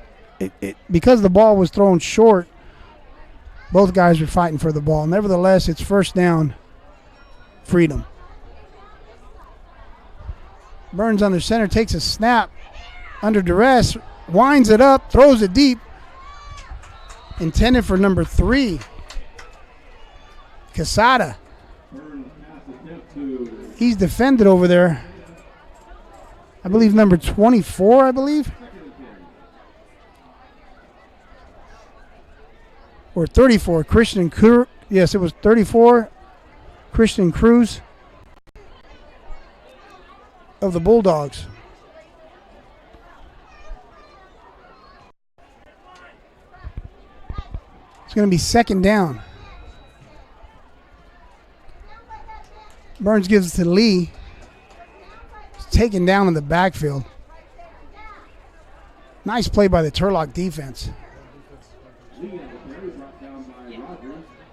because the ball was thrown short, both guys were fighting for the ball. Nevertheless, it's first down, Freedom. Burns under center, takes a snap under duress, winds it up, throws it deep. Intended for number 3, Quesada. He's defended over there. I believe number 24, I believe. Or 34, Christian Cruz. Yes, it was 34, Christian Cruz of the Bulldogs. It's going to be second down. Burns gives it to Lee. He's taken down in the backfield. Nice play by the Turlock defense.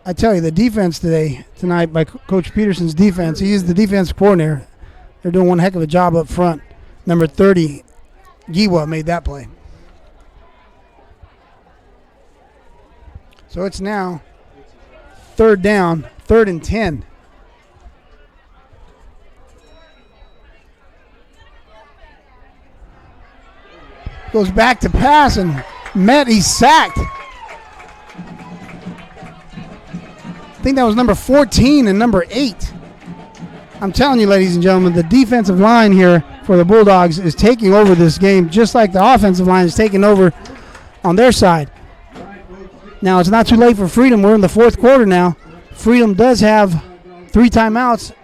I tell you, the defense tonight by Coach Peterson's defense, he is the defense coordinator. They're doing one heck of a job up front. Number 30, Giwa, made that play. So it's now third down, 3rd and 10. Goes back to pass and he's sacked. I think that was number 14 and number 8. I'm telling you, ladies and gentlemen, the defensive line here for the Bulldogs is taking over this game, just like the offensive line is taking over on their side. Now, it's not too late for Freedom. We're in the 4th quarter now. Freedom does have 3 timeouts,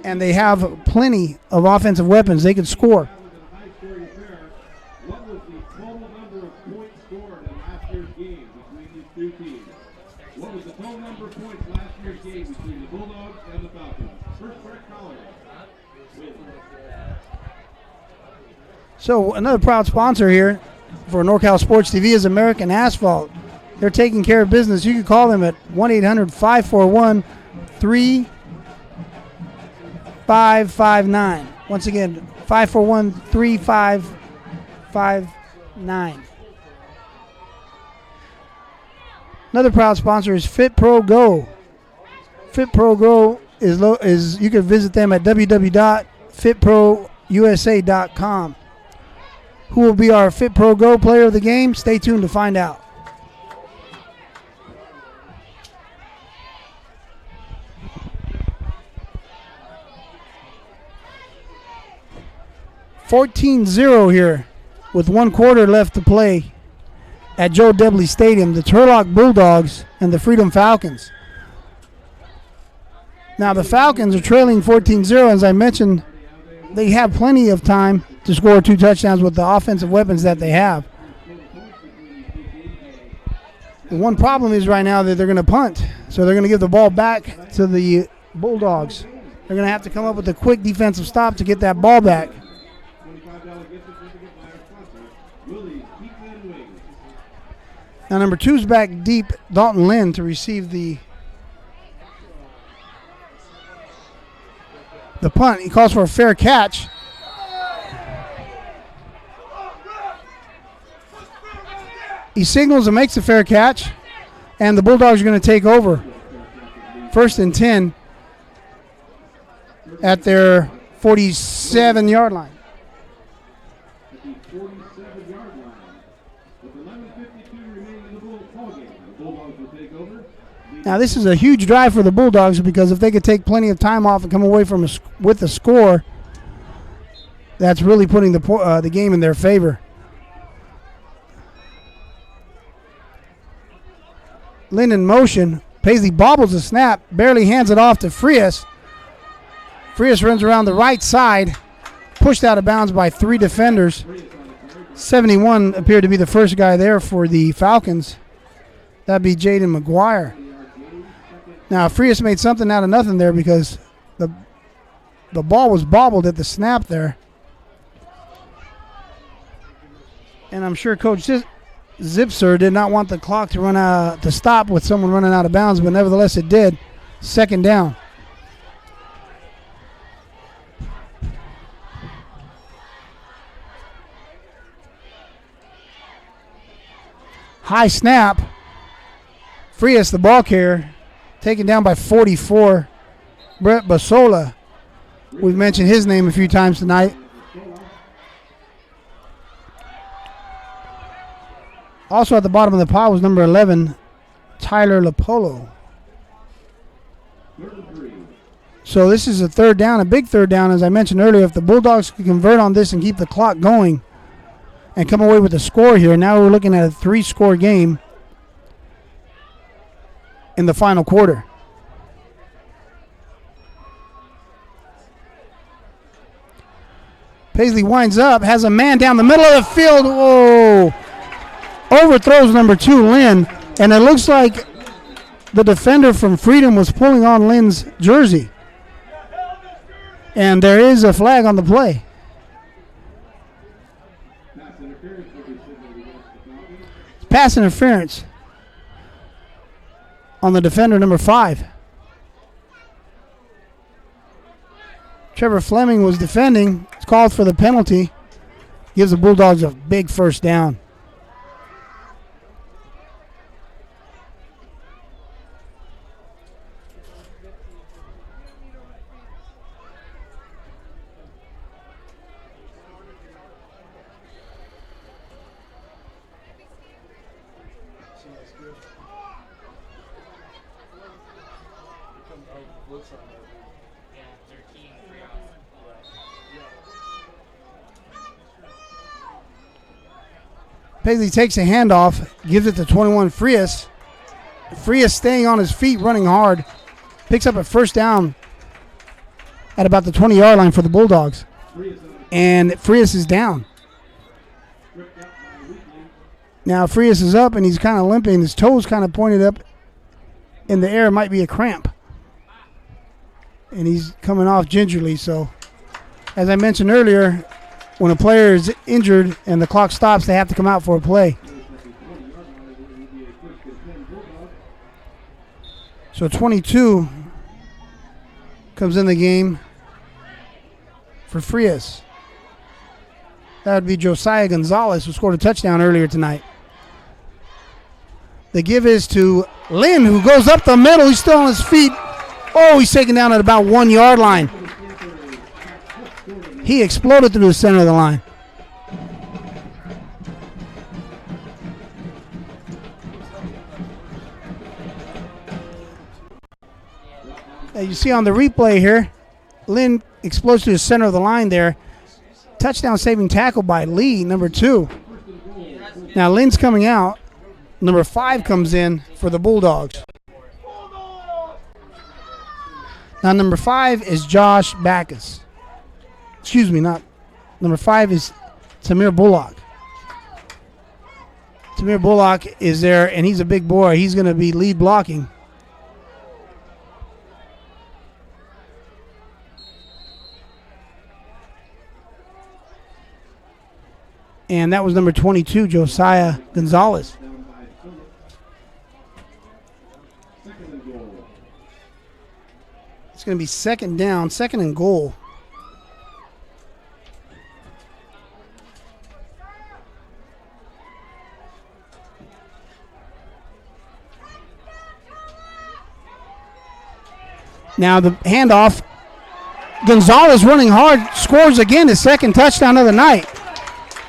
and they have plenty of offensive weapons. They can score. What was the total number of points scored in last year's game between these two teams? What was the total number of points last year's game between the Bulldogs and the Falcons? First correct caller. So another proud sponsor here for NorCal Sports TV is American Asphalt. They're taking care of business. You can call them at 1-800-541-3559. Once again, 541-3559. Another proud sponsor is Fit Pro Go. Fit Pro Go is you can visit them at www.fitprousa.com. Who will be our Fit Pro Go player of the game? Stay tuned to find out. (14-0) here with 1 quarter left to play at Joe Debley Stadium, the Turlock Bulldogs and the Freedom Falcons. Now the Falcons are trailing 14-0. As I mentioned, they have plenty of time to score 2 touchdowns with the offensive weapons that they have. The one problem is right now that they're going to punt. So they're going to give the ball back to the Bulldogs. They're going to have to come up with a quick defensive stop to get that ball back. Now number 2's back deep, Dalton Lynn, to receive the punt. He calls for a fair catch. He signals and makes a fair catch, and the Bulldogs are going to take over. 1st and 10 at their 47-yard line. Now this is a huge drive for the Bulldogs, because if they could take plenty of time off and come away from with a score, that's really putting the game in their favor. Lynn in motion. Paisley bobbles the snap, barely hands it off to Frias. Frias runs around the right side, pushed out of bounds by 3 defenders. 71 appeared to be the first guy there for the Falcons. That'd be Jaden McGuire. Now Frias made something out of nothing there, because the ball was bobbled at the snap there. And I'm sure Coach Zipser did not want the clock to run out, to stop with someone running out of bounds, but nevertheless it did. 2nd down. High snap. Frias, the ball carrier, taken down by 44. Brett Basola. We've mentioned his name a few times tonight. Also at the bottom of the pile was number 11, Tyler Lapolo. So this is a 3rd down, a big 3rd down, as I mentioned earlier. If the Bulldogs could convert on this and keep the clock going and come away with a score here, now we're looking at a 3-score game in the final quarter. Paisley winds up, has a man down the middle of the field. Whoa! Overthrows number 2, Lynn, and it looks like the defender from Freedom was pulling on Lynn's jersey. And there is a flag on the play. It's pass interference on the defender, number 5. Trevor Fleming was defending. It's called for the penalty. Gives the Bulldogs a big 1st down. Paisley takes a handoff, gives it to 21 Frias. Frias staying on his feet, running hard. Picks up a 1st down at about the 20-yard line for the Bulldogs. And Frias is down. Now Frias is up, and he's kind of limping. His toes kind of pointed up in the air. It might be a cramp. And he's coming off gingerly. So, as I mentioned earlier, when a player is injured and the clock stops, they have to come out for a play. So 22 comes in the game for Frias. That would be Josiah Gonzalez, who scored a touchdown earlier tonight. The give is to Lynn, who goes up the middle. He's still on his feet. Oh, he's taken down at about 1-yard line. He exploded through the center of the line. As you see on the replay here, Lynn explodes to the center of the line there. Touchdown saving tackle by Lee, number 2. Now Lynn's coming out. Number 5 comes in for the Bulldogs. Now, number 5 is Josh Backus. Excuse me, not. Number 5 is Tamir Bullock. Tamir Bullock is there, and he's a big boy. He's going to be lead blocking. And that was number 22, Josiah Gonzalez. It's going to be second down, second and goal. Now the handoff. Gonzalez running hard, scores again, his second touchdown of the night.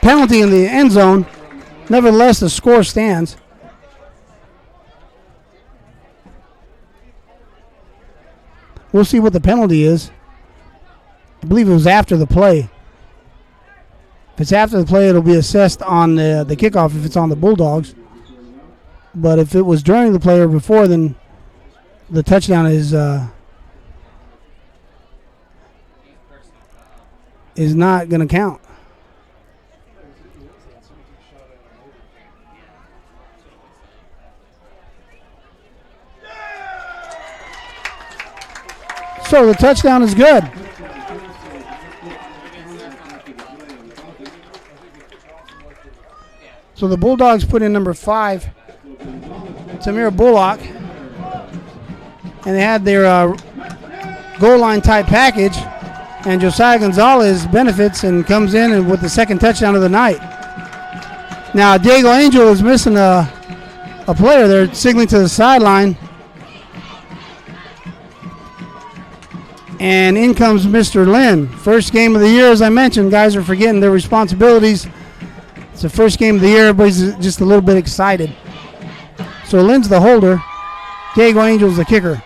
Penalty in the end zone. Nevertheless, the score stands. We'll see what the penalty is. I believe it was after the play. If it's after the play, it'll be assessed on the kickoff if it's on the Bulldogs. But if it was during the play or before, then the touchdown is not going to count. So the touchdown is good. So the Bulldogs put in number 5, Tamir Bullock, and they had their goal line type package, and Josiah Gonzalez benefits and comes in and with the second touchdown of the night. Now Diego Angel is missing a player. They're signaling to the sideline. And in comes Mr. Lynn. First game of the year, as I mentioned. Guys are forgetting their responsibilities. It's the first game of the year. Everybody's just a little bit excited. So Lynn's the holder. Diego Angel's the kicker.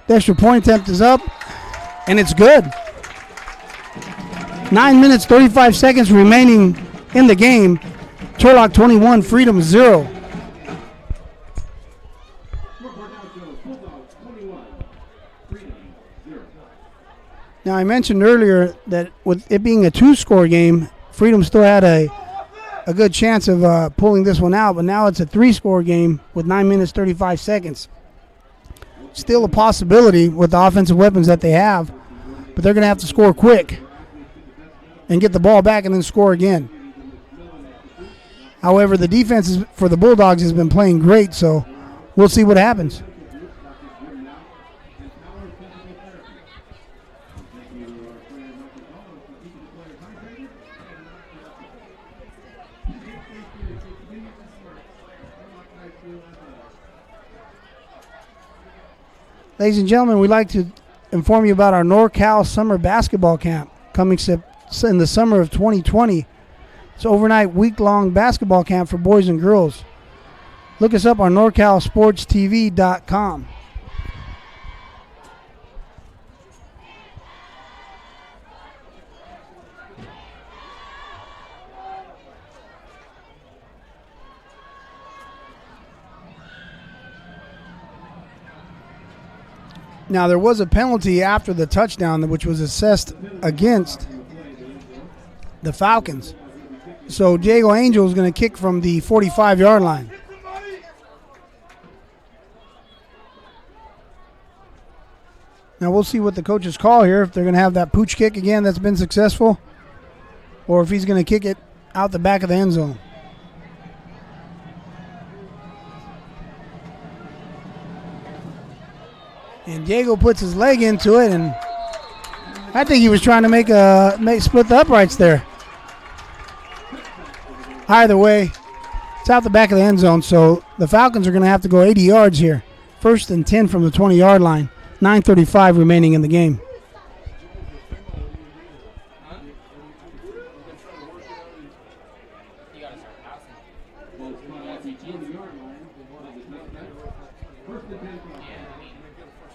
The extra point attempt is up, and it's good. 9 minutes, 35 seconds remaining in the game. Turlock 21, Freedom 0. Now, I mentioned earlier that with it being a 2-score game, Freedom still had a good chance of pulling this one out, but now it's a 3-score game with 9 minutes, 35 seconds. Still a possibility with the offensive weapons that they have, but they're going to have to score quick and get the ball back and then score again. However, the defense for the Bulldogs has been playing great, so we'll see what happens. Ladies and gentlemen, we'd like to inform you about our NorCal Summer Basketball Camp coming in the summer of 2020. It's an overnight week-long basketball camp for boys and girls. Look us up on NorCalSportsTV.com. Now, there was a penalty after the touchdown, which was assessed against the Falcons. So Diego Angel is going to kick from the 45-yard line. Now, we'll see what the coaches call here, if they're going to have that pooch kick again that's been successful, or if he's going to kick it out the back of the end zone. And Diego puts his leg into it, and I think he was trying to make split the uprights there. Either way, it's out the back of the end zone, so the Falcons are going to have to go 80 yards here. 1st and 10 from the 20-yard line. 9:35 remaining in the game.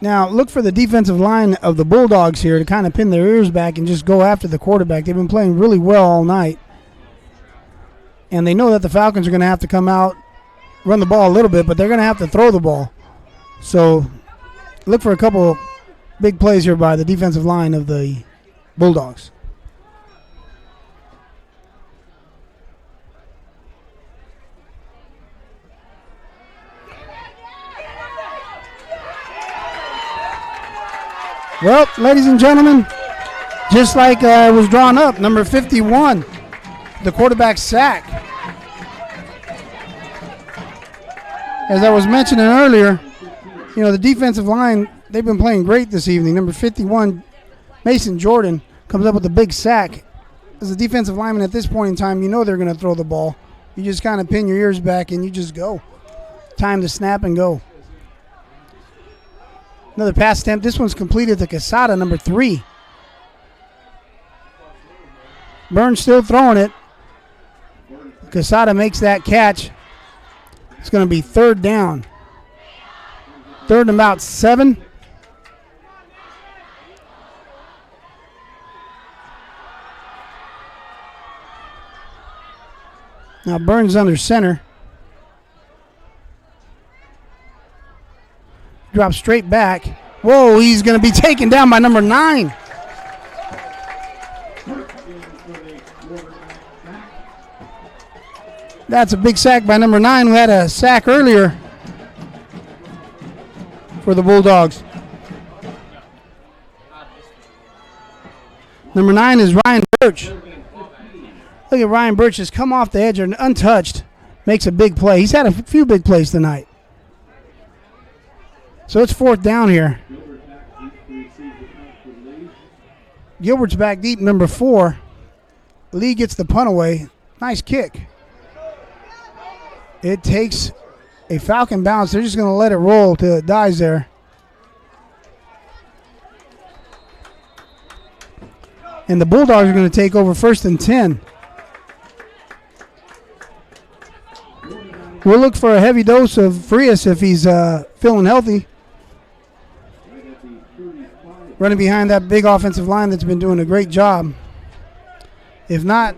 Now, look for the defensive line of the Bulldogs here to kind of pin their ears back and just go after the quarterback. They've been playing really well all night. And they know that the Falcons are going to have to come out, run the ball a little bit, but they're going to have to throw the ball. So look for a couple big plays here by the defensive line of the Bulldogs. Well, ladies and gentlemen, just like it was drawn up, number 51, the quarterback sack. As I was mentioning earlier, you know, the defensive line, they've been playing great this evening. Number 51, Mason Jordan, comes up with a big sack. As a defensive lineman at this point in time, you know they're going to throw the ball. You just kind of pin your ears back and you just go. Time to snap and go. Another pass attempt. This one's completed to Quesada, number 3. Burns still throwing it. Quesada makes that catch. It's going to be 3rd down. 3rd and about 7. Now Burns under center. Drops straight back. Whoa, he's going to be taken down by number 9. That's a big sack by number 9, who had a sack earlier for the Bulldogs. Number 9 is Ryan Birch. Look at Ryan Birch has come off the edge and untouched. Makes a big play. He's had a few big plays tonight. So it's 4th down here. Gilbert's back deep, number 4. Lee gets the punt away. Nice kick. It takes a Falcon bounce. They're just going to let it roll till it dies there. And the Bulldogs are going to take over 1st and 10. We'll look for a heavy dose of Frias if he's feeling healthy. Running behind that big offensive line that's been doing a great job. If not,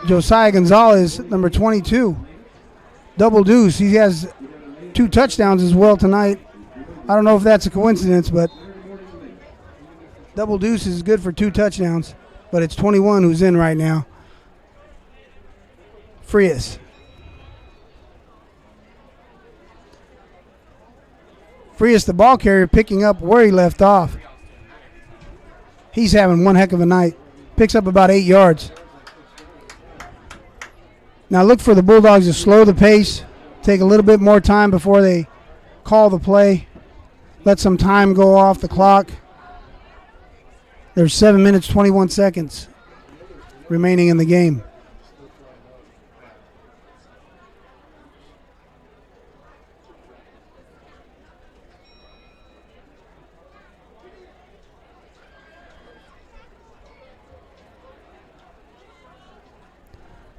Josiah Gonzalez, number 22. Double deuce. He has 2 touchdowns as well tonight. I don't know if that's a coincidence, but double deuce is good for 2 touchdowns. But it's 21 who's in right now. Frias. Frias, the ball carrier, picking up where he left off. He's having one heck of a night. Picks up about 8 yards. Now look for the Bulldogs to slow the pace, take a little bit more time before they call the play. Let some time go off the clock. There's 7 minutes, 21 seconds remaining in the game.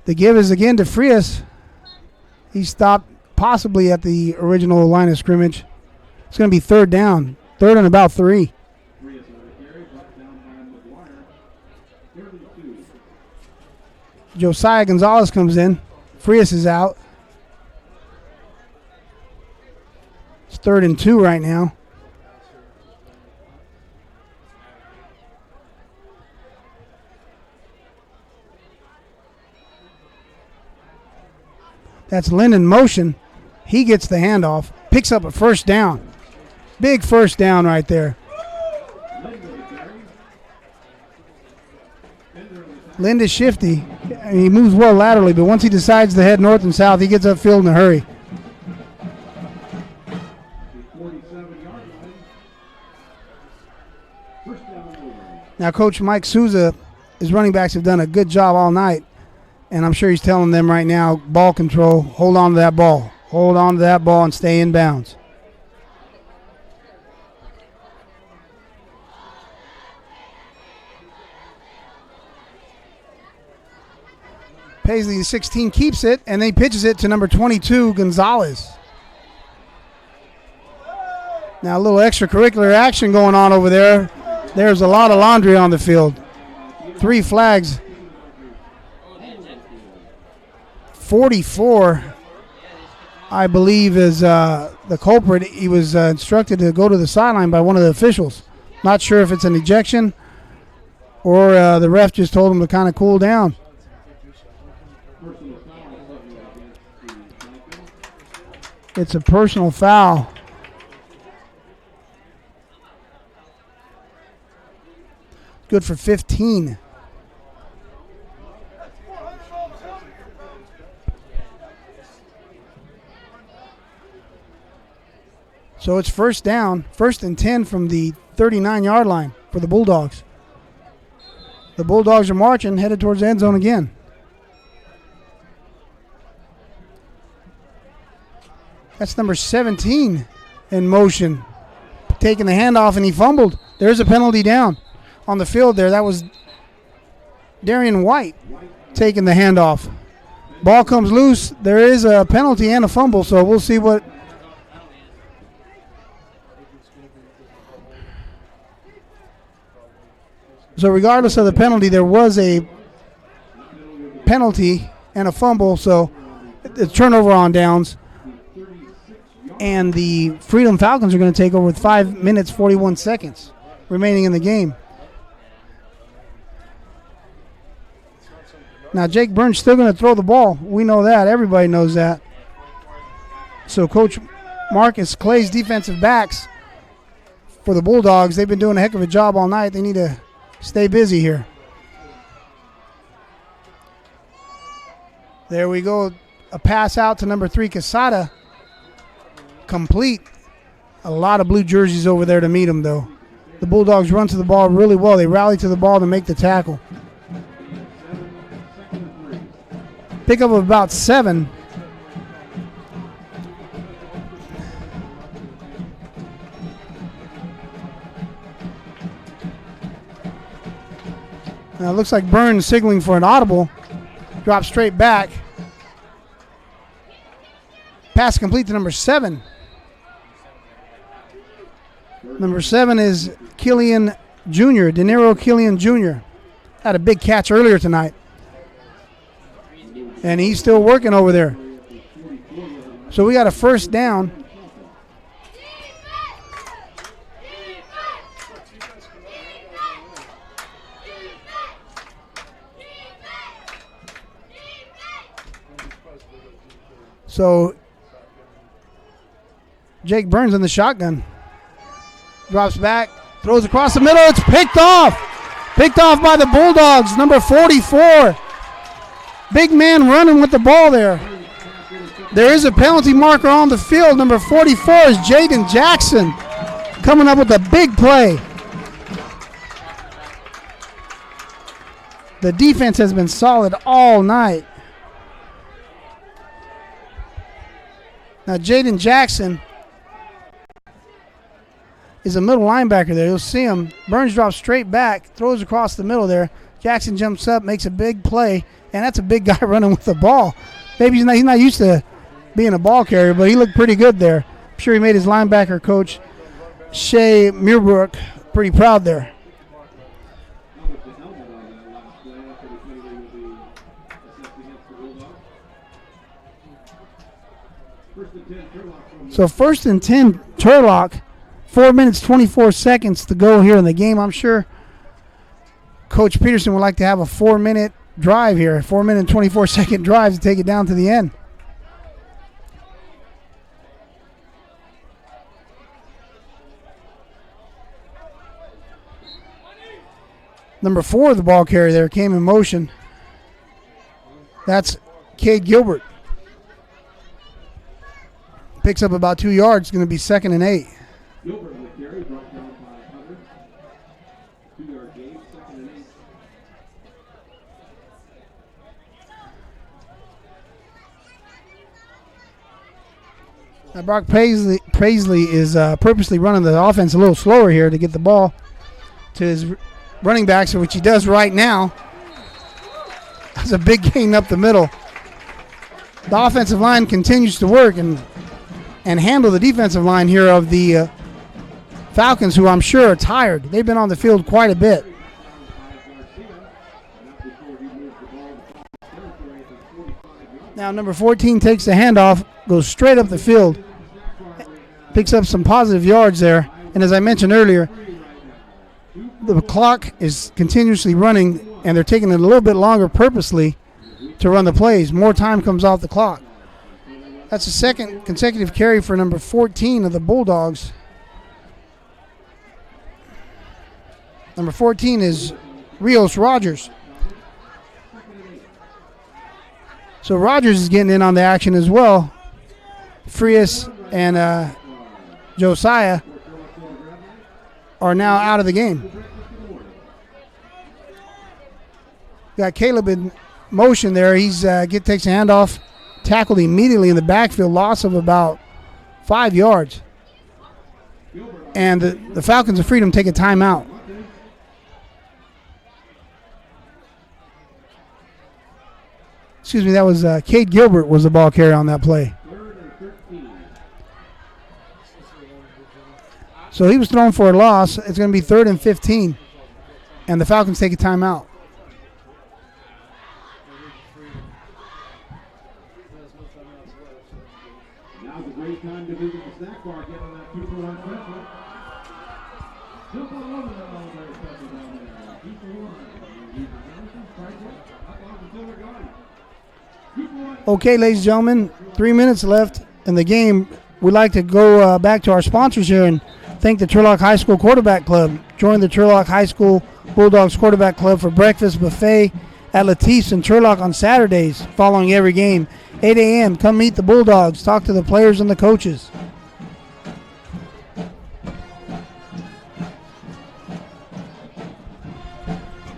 The give is again to Frias. He stopped possibly at the original line of scrimmage. It's going to be 3rd down. 3rd and about 3. Josiah Gonzalez comes in. Frias is out. It's 3rd and 2 right now. That's Lynn in motion. He gets the handoff. Picks up a 1st down. Big 1st down right there. Lynn is shifty. He moves well laterally, but once he decides to head north and south, he gets upfield in a hurry. Now, Coach Mike Souza, his running backs have done a good job all night. And I'm sure he's telling them right now, ball control, hold on to that ball. Hold on to that ball and stay in bounds. Paisley, 16, keeps it, and then he pitches it to number 22, Gonzalez. Now a little extracurricular action going on over there. There's a lot of laundry on the field. 3 flags. 44, I believe, is the culprit. He was instructed to go to the sideline by one of the officials. Not sure if it's an ejection or the ref just told him to kind of cool down. It's a personal foul. Good for 15. So it's first down, 1st and 10 from the 39-yard line for the Bulldogs. The Bulldogs are marching, headed towards the end zone again. That's number 17 in motion, taking the handoff, and he fumbled. There's a penalty down on the field there. That was Darian White taking the handoff. Ball comes loose. There is a penalty and a fumble, so we'll see what. So regardless of the penalty, there was a penalty and a fumble, so it's turnover on downs. And the Freedom Falcons are going to take over with 5 minutes, 41 seconds remaining in the game. Now, Jake Burns still going to throw the ball. We know that. Everybody knows that. So Coach Marcus Clay's defensive backs for the Bulldogs, they've been doing a heck of a job all night. They need to stay busy here. There we go. A pass out to number 3, Quesada. Complete. A lot of blue jerseys over there to meet him, though. The Bulldogs run to the ball really well. They rally to the ball to make the tackle. Pickup of about 7. Now it looks like Burns signaling for an audible. Drop straight back. Pass complete to number 7. Number 7 is Killian Jr., De Niro Killian Jr. Had a big catch earlier tonight. And he's still working over there. So we got a first down. So Jake Burns in the shotgun. Drops back, throws across the middle. It's picked off. Picked off by the Bulldogs, number 44. Big man running with the ball there. There is a penalty marker on the field. Number 44 is Jaden Jackson coming up with a big play. The defense has been solid all night. Now Jaden Jackson is a middle linebacker there. You'll see him. Burns drops straight back, throws across the middle there. Jackson jumps up, makes a big play, and that's a big guy running with the ball. Maybe he's not used to being a ball carrier, but he looked pretty good there. I'm sure he made his linebacker coach, Shea Muirbrook, pretty proud there. So 1st and 10, Turlock. 4 minutes, 24 seconds to go here in the game. I'm sure Coach Peterson would like to have a 4-minute drive here, 4 minute and 24 second drive to take it down to the end. Number 4, the ball carrier there, came in motion. That's Cade Gilbert. Picks up about 2 yards. It's going to be 2nd and 8. Gilbert on the carry, brought down by Hunter. 2-yard gain, 2nd and 8. Now Brock Paisley is purposely running the offense a little slower here to get the ball to his running backs, which he does right now. That's a big gain up the middle. The offensive line continues to work and handle the defensive line here of the Falcons, who I'm sure are tired. They've been on the field quite a bit. Now number 14 takes the handoff, goes straight up the field, picks up some positive yards there. And as I mentioned earlier, the clock is continuously running, and they're taking it a little bit longer purposely to run the plays. More time comes off the clock. That's the second consecutive carry for number 14 of the Bulldogs. Number 14 is Rios Rogers. So Rogers is getting in on the action as well. Frias and Josiah are now out of the game. Got Caleb in motion there. He's takes a handoff, tackled immediately in the backfield, loss of about 5 yards. And the Falcons of Freedom take a timeout. Excuse me, that was Cade Gilbert was the ball carrier on that play. So he was thrown for a loss. It's going to be 3rd and 15. And the Falcons take a timeout. Now's a great time to visit the snack bar, get on that 2-for-1 special. 2-for-1 on their special down there. 2-for-1. Okay, ladies and gentlemen, 3 minutes left in the game. We'd like to go back to our sponsors here and thank the Turlock High School Quarterback Club. Join the Turlock High School Bulldogs Quarterback Club for breakfast buffet at Latif's in Turlock on Saturdays following every game. 8 a.m. Come meet the Bulldogs. Talk to the players and the coaches.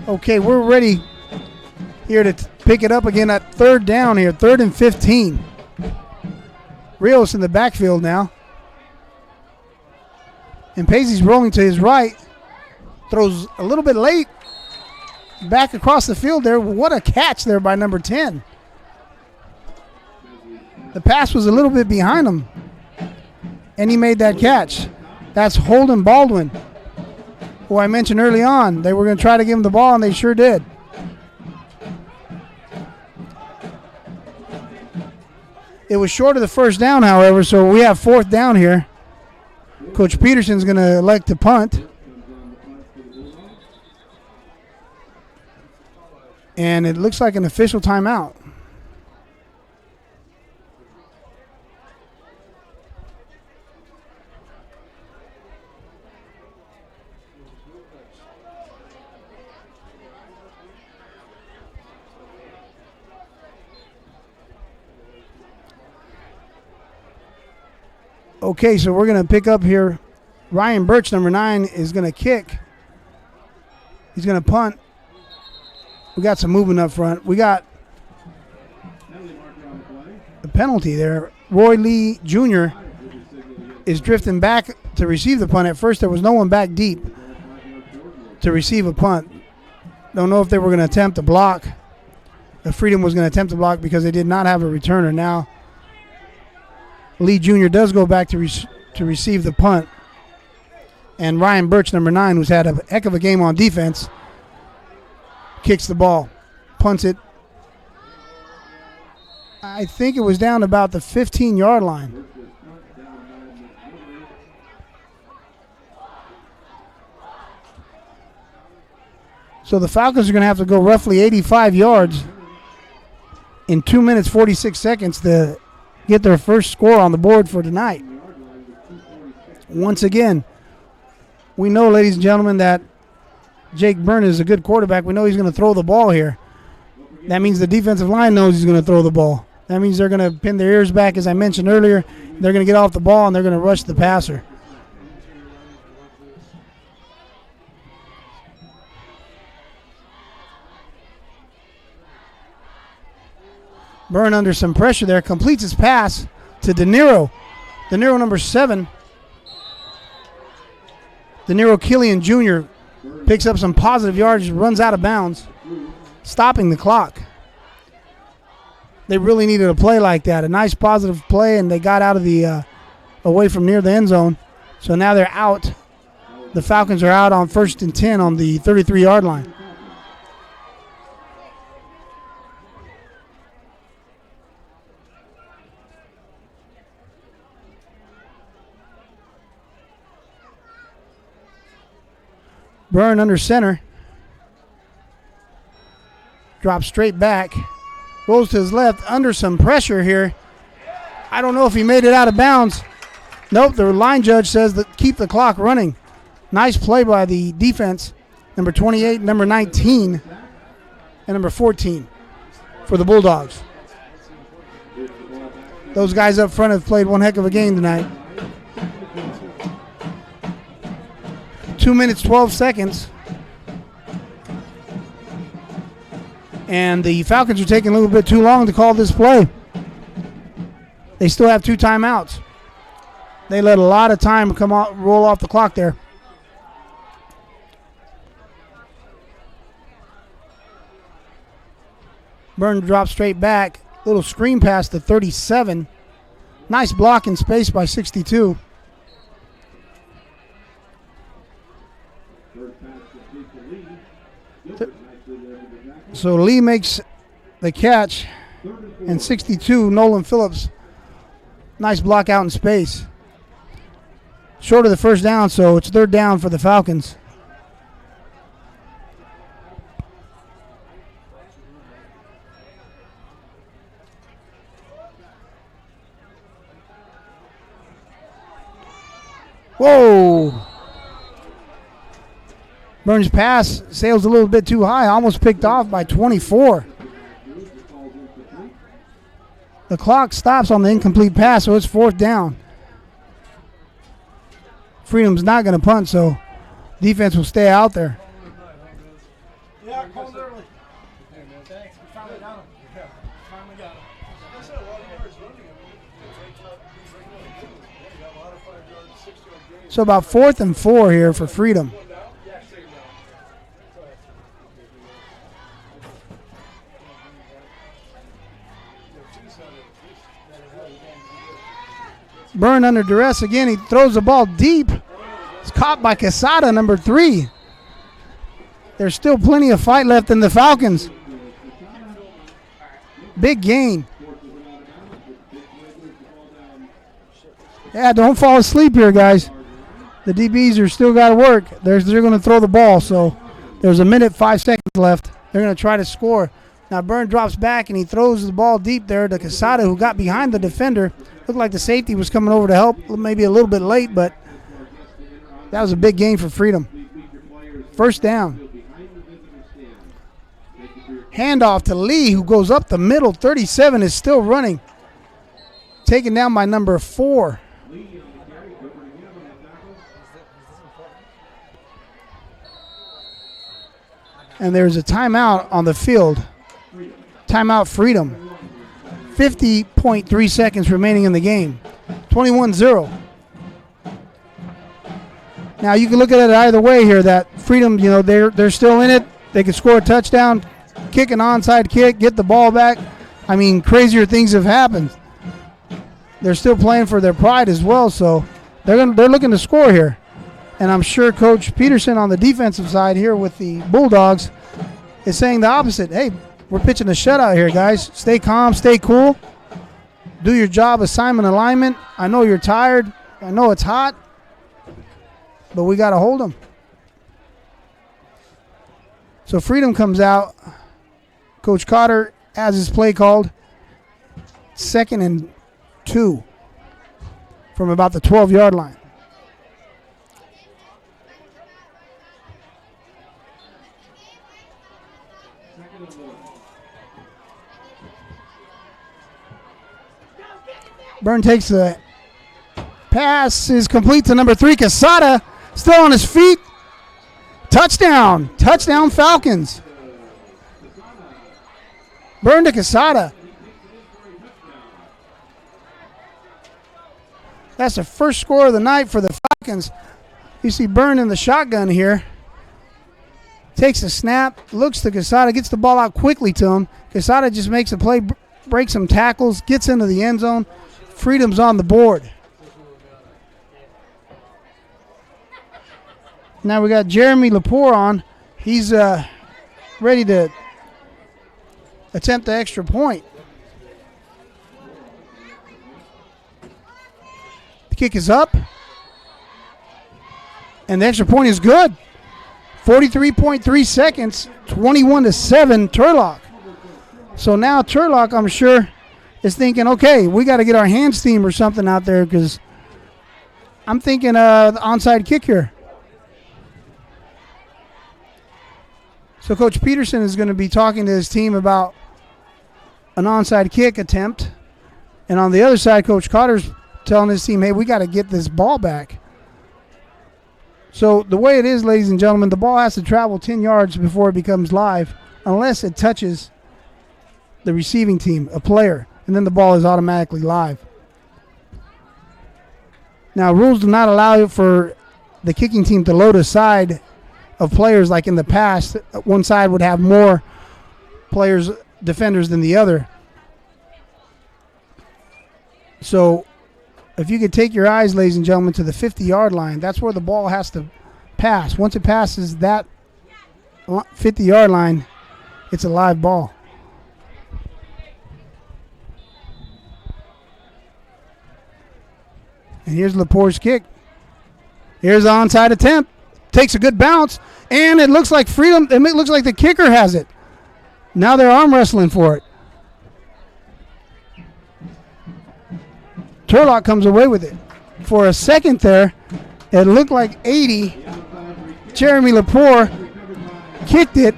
Okay, we're ready here to pick it up again at 3rd down here. 3rd and 15. Rios in the backfield now. And Paisley's rolling to his right. Throws a little bit late. Back across the field there. What a catch there by number 10. The pass was a little bit behind him. And he made that catch. That's Holden Baldwin, who I mentioned early on. They were going to try to give him the ball, and they sure did. It was short of the 1st down, however, so we have 4th down here. Coach Peterson's going to elect to punt. And it looks like an official timeout. Okay, so we're going to pick up here. Ryan Birch, number 9, is going to kick. He's going to punt. We got some movement up front. We got a penalty there. Roy Lee Jr. is drifting back to receive the punt. At first, there was no one back deep to receive a punt. Don't know if they were going to attempt to block. The Freedom was going to attempt to block because they did not have a returner. Now, Lee Jr. does go back to receive the punt. And Ryan Birch, number 9, who's had a heck of a game on defense, kicks the ball, punts it. I think it was down about the 15-yard line. So the Falcons are going to have to go roughly 85 yards in 2 minutes, 46 seconds to get their first score on the board for tonight. Once again, we know, ladies and gentlemen, that Jake Byrne is a good quarterback. We know he's going to throw the ball here. That means the defensive line knows he's going to throw the ball. That means they're going to pin their ears back, as I mentioned earlier. They're going to get off the ball, and they're going to rush the passer. Byrne under some pressure there, completes his pass to De Niro. De Niro, number 7. De Niro Killian Jr. picks up some positive yards, runs out of bounds, stopping the clock. They really needed a play like that, a nice positive play, and they got out of the away from near the end zone. So now they're out The Falcons are out on 1st and 10 on the 33-yard line. Byrne under center. Drops straight back. Rolls to his left under some pressure here. I don't know if he made it out of bounds. Nope, the line judge says that keep the clock running. Nice play by the defense. Number 28, number 19, and number 14 for the Bulldogs. Those guys up front have played one heck of a game tonight. 2 minutes, 12 seconds. And the Falcons are taking a little bit too long to call this play. They still have 2 timeouts. They let a lot of time roll off the clock there. Byrne drops straight back. Little screen pass to 37. Nice block in space by 62. So Lee makes the catch, and 62, Nolan Phillips. Nice block out in space. Short of the first down, so it's 3rd down for the Falcons. Whoa! Byrne's pass sails a little bit too high, almost picked off by 24. The clock stops on the incomplete pass, so it's 4th down. Freedom's not going to punt, so defense will stay out there. Yeah, I called early. Thanks. We finally got him. Yeah, finally got him. I said a lot of yards running. You got a lot of 5-yard, 6-yard gains. So about 4th and 4 here for Freedom. Byrne under duress again. He throws the ball deep. It's caught by Quesada, number 3. There's still plenty of fight left in the Falcons. Big gain. Yeah, don't fall asleep here, guys. The DBs are still got to work. They're going to throw the ball, so there's 1 minute, 5 seconds left. They're going to try to score. Now Byrne drops back, and he throws the ball deep there to Quesada, who got behind the defender. Looked like the safety was coming over to help, maybe a little bit late, but that was a big gain for Freedom. 1st down. Handoff to Lee, who goes up the middle. 37 is still running. Taken down by number 4. And there's a timeout on the field. Timeout Freedom. 50.3 seconds remaining in the game. 21-0. Now you can look at it either way here. That Freedom, they're still in it. They could score a touchdown, kick an onside kick, get the ball back. I mean, crazier things have happened. They're still playing for their pride as well, so they're looking to score here. And I'm sure Coach Peterson on the defensive side here with the Bulldogs is saying the opposite. Hey, we're pitching a shutout here, guys. Stay calm, stay cool. Do your job, assignment alignment. I know you're tired. I know it's hot. But we got to hold them. So Freedom comes out. Coach Cotter has his play called. 2nd and 2 from about the 12-yard line. Byrne takes the pass, is complete to number 3, Quesada, still on his feet. Touchdown. Touchdown Falcons. Byrne to Quesada. That's the first score of the night for the Falcons. You see Byrne in the shotgun here. Takes a snap, looks to Quesada, gets the ball out quickly to him. Quesada just makes a play, breaks some tackles, gets into the end zone. Freedom's on the board. Now we got Jeremy Lepore on. He's ready to attempt the extra point. The kick is up. And the extra point is good. 43.3 seconds, 21-7, Turlock. So now Turlock, I'm sure, is thinking, okay, we got to get our hands team or something out there, because I'm thinking the onside kick here. So Coach Peterson is going to be talking to his team about an onside kick attempt. And on the other side, Coach Cotter's telling his team, hey, we got to get this ball back. So the way it is, ladies and gentlemen, the ball has to travel 10 yards before it becomes live, unless it touches the receiving team, a player, and then the ball is automatically live. Now, rules do not allow for the kicking team to load a side of players like in the past. One side would have more players, defenders, than the other. So if you could take your eyes, ladies and gentlemen, to the 50-yard line, that's where the ball has to pass. Once it passes that 50-yard line, it's a live ball. And here's Lepore's kick. Here's the onside attempt. Takes a good bounce, and it looks like Freedom. It looks like the kicker has it. Now they're arm wrestling for it. Turlock comes away with it. For a second there, it looked like 80. Jeremy Lepore kicked it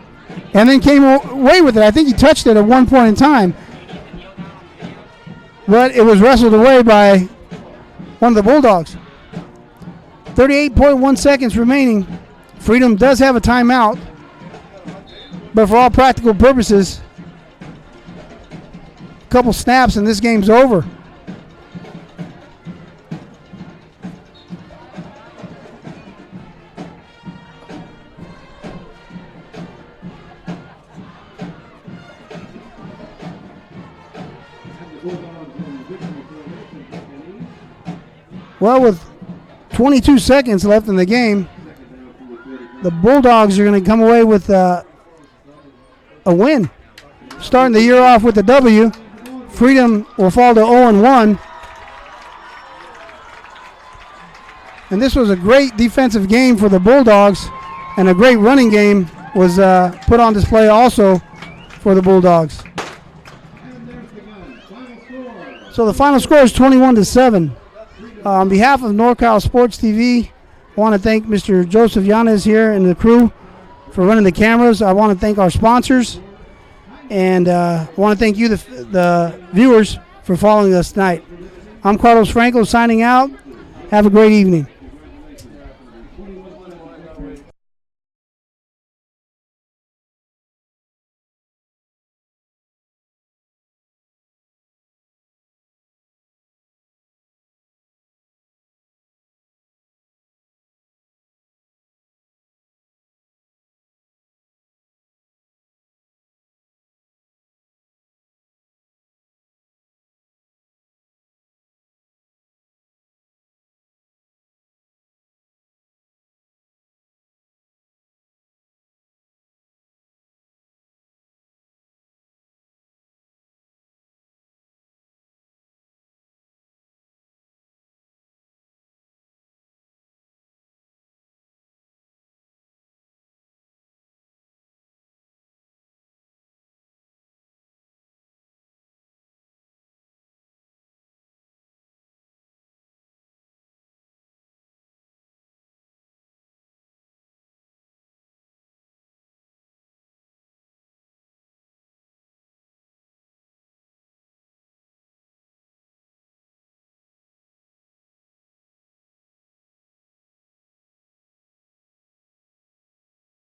and then came away with it. I think he touched it at one point in time. But it was wrestled away by one of the Bulldogs. 38.1 seconds remaining. Freedom does have a timeout. But for all practical purposes, a couple snaps and this game's over. Well, with 22 seconds left in the game, the Bulldogs are going to come away with a win. Starting the year off with a W. Freedom will fall to 0-1. And this was a great defensive game for the Bulldogs, and a great running game was put on display also for the Bulldogs. So the final score is 21-7. On behalf of NorCal Sports TV, I want to thank Mr. Joseph Yanez here and the crew for running the cameras. I want to thank our sponsors, and I want to thank you, the viewers, for following us tonight. I'm Carlos Franco signing out. Have a great evening.